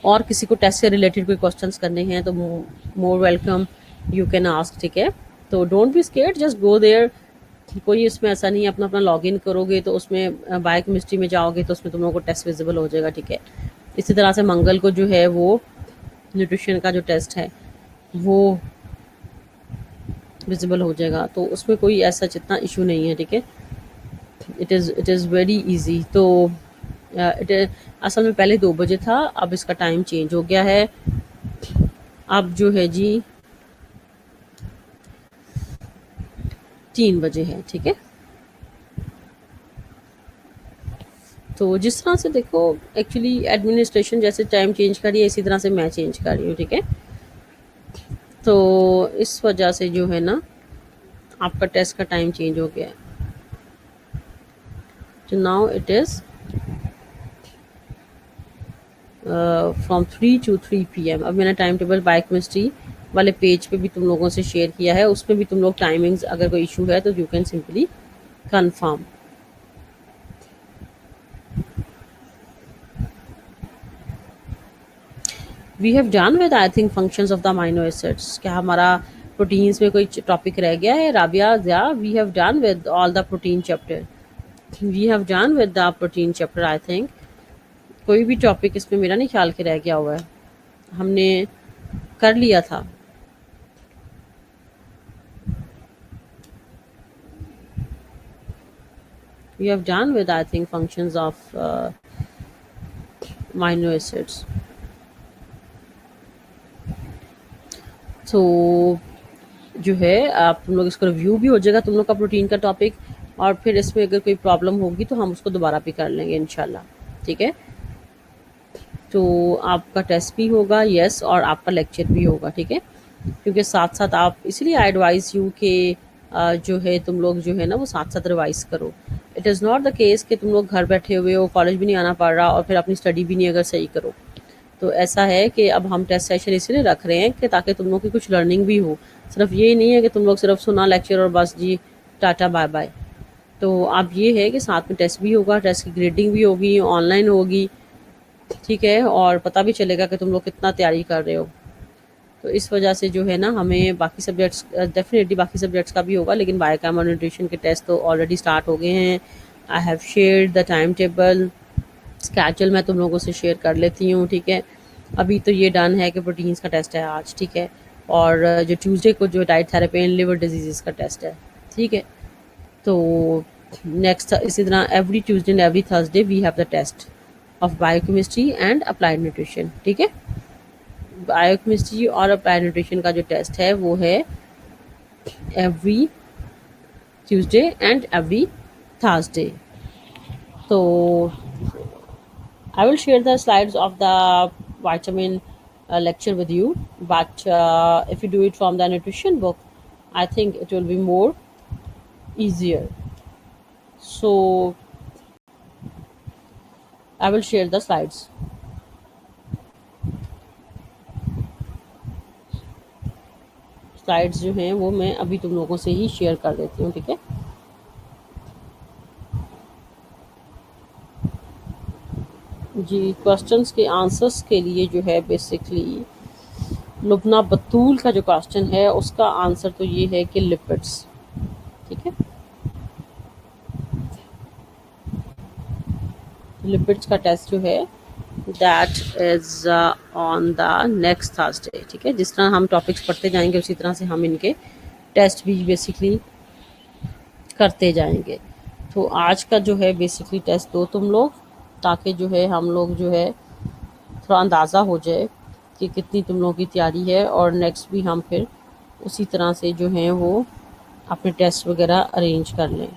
और किसी को टेस्ट से रिलेटेड कोई क्वेश्चंस करने हैं तो more welcome, you can ask, ठीक है। तो don't be scared, just go there. कोई इसमें ऐसा नहीं है, अपना अपना लॉगिन करोगे तो उसमें बायोकेमिस्ट्री में जाओगे तो उसमें तुम लोगों को टेस्ट विजिबल हो जाएगा, ठीक है। इसी तरह से मंगल को जो है वो न्यूट्रिशन का जो टेस्ट है वो विजिबल हो जाएगा, तो उसमें कोई ऐसा जितना इशू नहीं है, ठीक है। It is very easy. तो असल में पहले 2 बजे था, अब इसका टाइम चेंज हो गया है। अब जो है जी 3 बजे है, ठीक है। तो जिस तरह से देखो, एक्चुअली एडमिनिस्ट्रेशन जैसे टाइम चेंज कर रही है, इसी तरह से मैं चेंज कर रही हूँ, ठीक है। तो इस वजह से जो है ना, आपका टेस्ट का टाइम चेंज हो गया है। तो now it is from 3 to 3 PM। अब मैंने टाइम टेबल बायोकेमिस्ट्री वाले पेज पे भी तुम लोगों से शेयर किया है, उसमें भी तुम लोग टाइमिंग्स अगर कोई इशू है तो you can simply confirm. We have done with I think functions of the amino acids. क्या हमारा प्रोटीन्स में कोई टॉपिक रह गया है राबिया? या we have done with all the protein chapter. We have done with the protein chapter I think. कोई भी टॉपिक इसमें मेरा नहीं ख्याल के रह गया हुआ है, हमने कर लिया था। We have done with I think functions of amino acids. So जो है आप तुम लोग इसको रिव्यू भी हो जाएगा तुम लोग का प्रोटीन का टॉपिक, और फिर इसमें अगर कोई प्रॉब्लम होगी तो हम उसको दोबारा भी कर लेंगे इंशाल्लाह, ठीक है। तो आपका टेस्ट भी होगा, यस, और आपका लेक्चर भी होगा, ठीक है। क्योंकि साथ साथ आप, इसलिए आई एडवाइस यू कि जो है तुम लोग जो है ना वो साथ साथ रिवाइज करो। It is not the case कि तुम लोग घर बैठे हुए हो, कॉलेज भी नहीं आना पड़ रहा और फिर अपनी स्टडी भी नहीं अगर सही करो। तो ऐसा है कि अब हम टेस्ट सेशन इसलिए रख रहे हैं कि ताकि तुम लोग की कुछ लर्निंग भी हो। सिर्फ ये नहीं है कि तुम लोग सिर्फ सुना लेक्चर और बस जी टाटा बाय बाय। तो अब ये है कि साथ में टेस्ट भी होगा, टेस्ट की ग्रेडिंग भी होगी, ऑनलाइन होगी, ठीक है, और पता भी चलेगा कि तुम लोग कितना तैयारी कर रहे हो। तो इस वजह से जो है ना हमें बाकी सब्जेक्ट्स, डेफिनेटली बाकी सब्जेक्ट्स का भी होगा, लेकिन बायोकेम और न्यूट्रिशन के टेस्ट तो ऑलरेडी स्टार्ट हो गए हैं। I have shared the time table, schedule मैं तुम लोगों से शेयर कर लेती हूँ, ठीक है। अभी तो ये डन है कि प्रोटीन्स का टेस्ट है आज, ठीक है, और जो ट्यूसडे को जो diet therapy and liver disease का टेस्ट है, ठीक है। तो नेक्स्ट इसी तरह every Tuesday and every Thursday we have the test of biochemistry and applied nutrition, ठीक है। बायोकेमिस्ट्री और अप्लाइड न्यूट्रिशन का जो टेस्ट है वो है every Tuesday and every Thursday. तो I will share the slides of the vitamin lecture with you, but if you do it from the nutrition book, I think it will be more easier. So I will share the slides. Slides जो हैं वो मैं अभी तुम लोगों से ही share कर देती हूँ, ठीक है। जी, क्वेश्चंस के आंसर्स के लिए जो है बेसिकली लुबना बतूल का जो क्वेश्चन है उसका आंसर तो ये है कि लिपिड्स, ठीक है। लिपिड्स का टेस्ट जो है that is on the next Thursday, ठीक है। जिस तरह हम टॉपिक्स पढ़ते जाएंगे उसी तरह से हम इनके टेस्ट भी बेसिकली करते जाएंगे। तो आज का जो है बेसिकली टेस्ट दो तुम लोग, ताकि जो है हम लोग जो है थोड़ा अंदाज़ा हो जाए कि कितनी तुम लोगों की तैयारी है, और नेक्स्ट भी हम फिर उसी तरह से जो है वो अपने टेस्ट वगैरह अरेंज कर लें।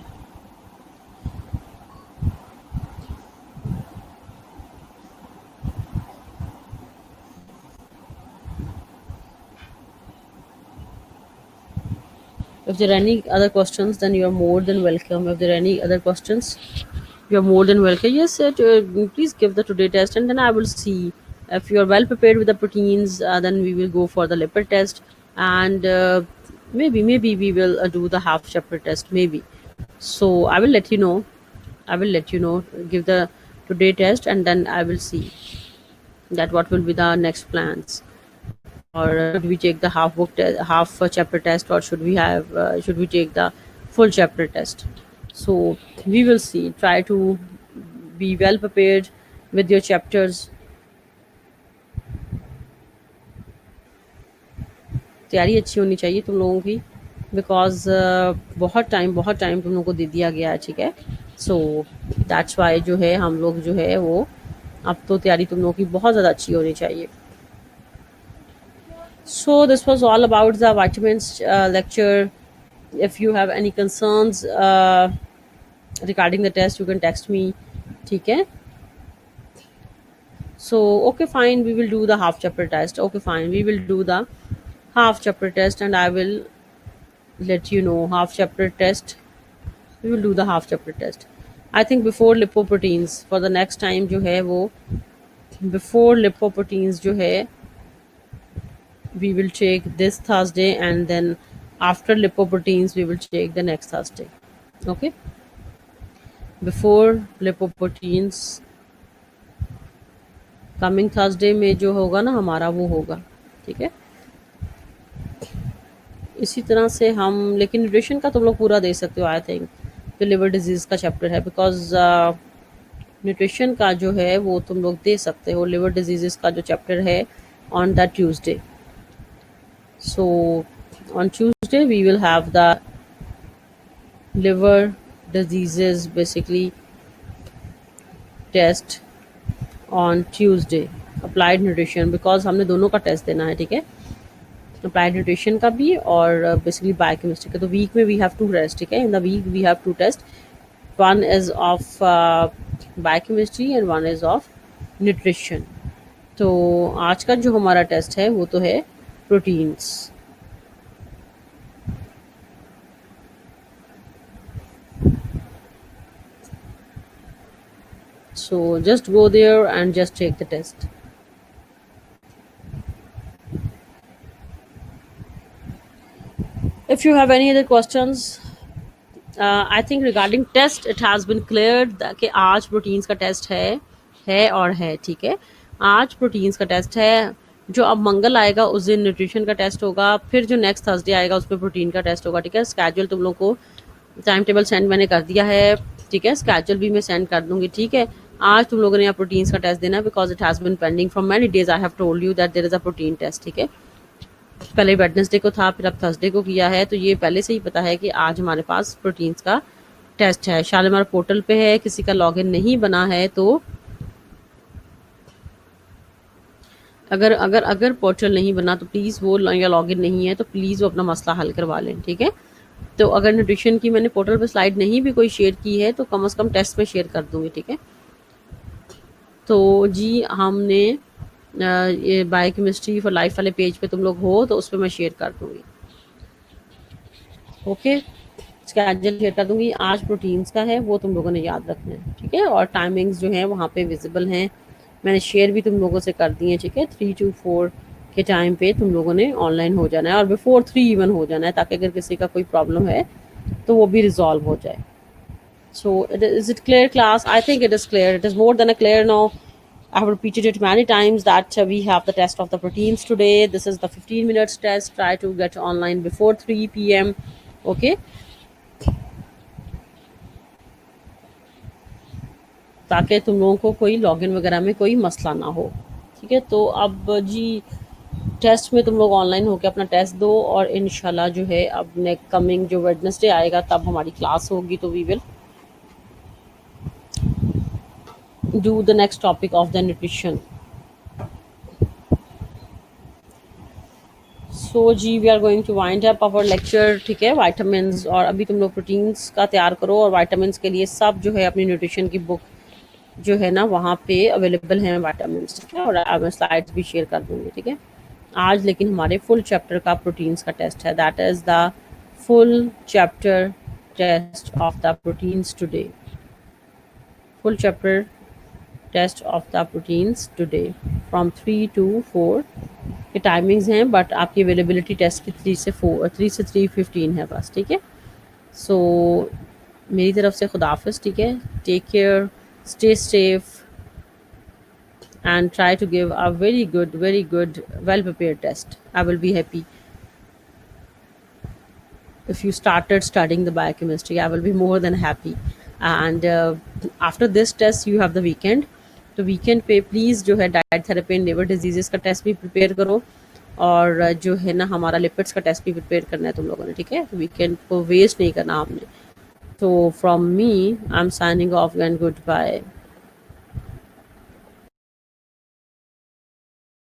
If there are any other questions, then you are more than welcome. If there are any other questions, you are more than welcome. Yes, please give the today test, and then I will see if you are well prepared with the proteins. Then we will go for the lipid test, and maybe we will do the half chapter test. Maybe. So I will let you know. I will let you know. Give the today test, and then I will see that what will be the next plans. Or should we take the half chapter test, or should we take the full chapter test? So we will see. Try to be well prepared with your chapters. तैयारी अच्छी होनी चाहिए तुम लोगों की, because बहुत time तुम लोगों को दे दिया गया है, ठीक है। सो दैट्स वाई जो है हम लोग जो है वो अब तो तैयारी तुम लोगों की बहुत ज़्यादा अच्छी होनी चाहिए. So this was all about the vitamins lecture. If you have any concerns regarding the test, you can text me. ठीक है. So okay, fine. We will do the half chapter test. Okay, fine. We will do the half chapter test, and I will let you know half chapter test. We will do the half chapter test. I think before lipoproteins for the next time जो है वो before lipoproteins जो है we will take this Thursday, and then after lipoproteins we will take the next Thursday. Okay, before lipoproteins coming Thursday में जो होगा ना हमारा वो होगा. ठीक है. इसी तरह से हम लेकिन न्यूट्रिशन का तुम लोग पूरा दे सकते हो. आई थिंक जो लिवर डिजीज़ का चैप्टर है, बिकॉज न्यूट्रिशन का जो है वो तुम लोग दे सकते हो. लिवर डिजीज़ का जो चैप्टर है on that Tuesday. So on Tuesday we will have the liver diseases basically test on Tuesday. Applied nutrition, because हमने दोनों का टेस्ट देना है. ठीक है. अप्लाइड न्यूट्रिशन का भी और बेसिकली बायोकेमिस्ट्री का. तो वीक में वी हैव टू टेस्ट. ठीक है. In the week we have two test. One is of biochemistry and one is of nutrition. तो आज का जो हमारा टेस्ट है वो तो है proteins. So just go there and just take the test. If you have any other questions, I think regarding test it has been cleared कि आज प्रोटीन्स का टेस्ट है और है. ठीक है. आज प्रोटीन्स का टेस्ट है. जो अब मंगल आएगा उस दिन न्यूट्रिशन का टेस्ट होगा. फिर जो नेक्स्ट थर्सडे आएगा उसमें प्रोटीन का टेस्ट होगा. ठीक है. स्केड्यूल तुम लोग को टाइम टेबल सेंड मैंने कर दिया है. ठीक है. स्केड्यूल भी मैं सेंड कर दूंगी. ठीक है. आज तुम लोगों ने यहाँ प्रोटीन्स का टेस्ट देना है, because it has been pending from many days. I have told you that there is a protein test. ठीक है. पहले वेडनेसडे को था, फिर अब थर्सडे को किया है. तो ये पहले से ही पता है कि आज हमारे पास प्रोटीन्स का टेस्ट है. शालीमार पोर्टल पे है. किसी का लॉगिन नहीं बना है तो अगर अगर अगर पोर्टल नहीं बना तो प्लीज़ वो, या लॉगिन नहीं है तो प्लीज़ वो अपना मसला हल करवा लें. ठीक है. तो अगर न्यूट्रिशन की मैंने पोर्टल पे स्लाइड नहीं भी कोई शेयर की है तो कम से कम टेस्ट में शेयर कर दूंगी. ठीक है. तो जी हमने ये बायोकेमिस्ट्री फॉर लाइफ वाले पेज पे तुम लोग हो तो उस पर मैं शेयर कर दूंगी. ओके. स्केड्यूल शेयर कर दूंगी. आज प्रोटीन्स का है वो तुम लोगों ने याद रखना है. ठीक है. और टाइमिंग्स जो हैं वहाँ पे विजिबल हैं. मैंने शेयर भी तुम लोगों से कर दी है. ठीक है. 3 to 4 के टाइम पे तुम लोगों ने ऑनलाइन हो जाना है, और बिफोर 3 इवन हो जाना है, ताकि अगर किसी का कोई प्रॉब्लम है तो वो भी रिजॉल्व हो जाए. So is it clear, class? I think it is clear. It is more than a clear now. I have repeated it many times that we have the test of the proteins today. This is the 15 minutes test. Try to get online before 3 p.m. Okay. ताकि तुम लोगों को कोई login वगैरह में कोई मसला ना हो. ठीक है. तो अब जी टेस्ट में तुम लोग ऑनलाइन होकर अपना टेस्ट दो, और इंशाल्लाह जो है अब नेक्स्ट कमिंग जो वेडनेसडे आएगा तब हमारी क्लास होगी, तो we will do the next topic of the nutrition. So जी we are going to wind up our lecture. ठीक है. vitamins, और अभी तुम लोग प्रोटीन्स का तैयार करो, और vitamins के लिए सब जो है अपनी न्यूट्रिशन की बुक जो है ना वहाँ पे अवेलेबल हैं vitamins. ठीक है. और मैं स्लाइड्स भी शेयर कर दूँगी. ठीक है. आज लेकिन हमारे फुल चैप्टर का प्रोटीन्स का टेस्ट है. That is the full chapter test of the proteins today. Full chapter test of the proteins today from 3 to 4 के टाइमिंग्स हैं, बट आपकी अवेलेबिलिटी टेस्ट की 3 से 3:15 है बस. ठीक है. सो मेरी तरफ से खुदाफिज. ठीक है. Take care, stay safe, and try to give a very good, well prepared test. I will be happy if you started studying the biochemistry. I will be more than happy. And after this test you have the weekend. तो weekend पे please जो है diet therapy and liver disease का test भी prepare करो, और जो है ना हमारा लिपिड्स का टेस्ट भी प्रिपेयर करना है तुम लोगों ने. ठीक है. वीकेंड को वेस्ट नहीं करना आपने. तो from me I am signing off and good bye.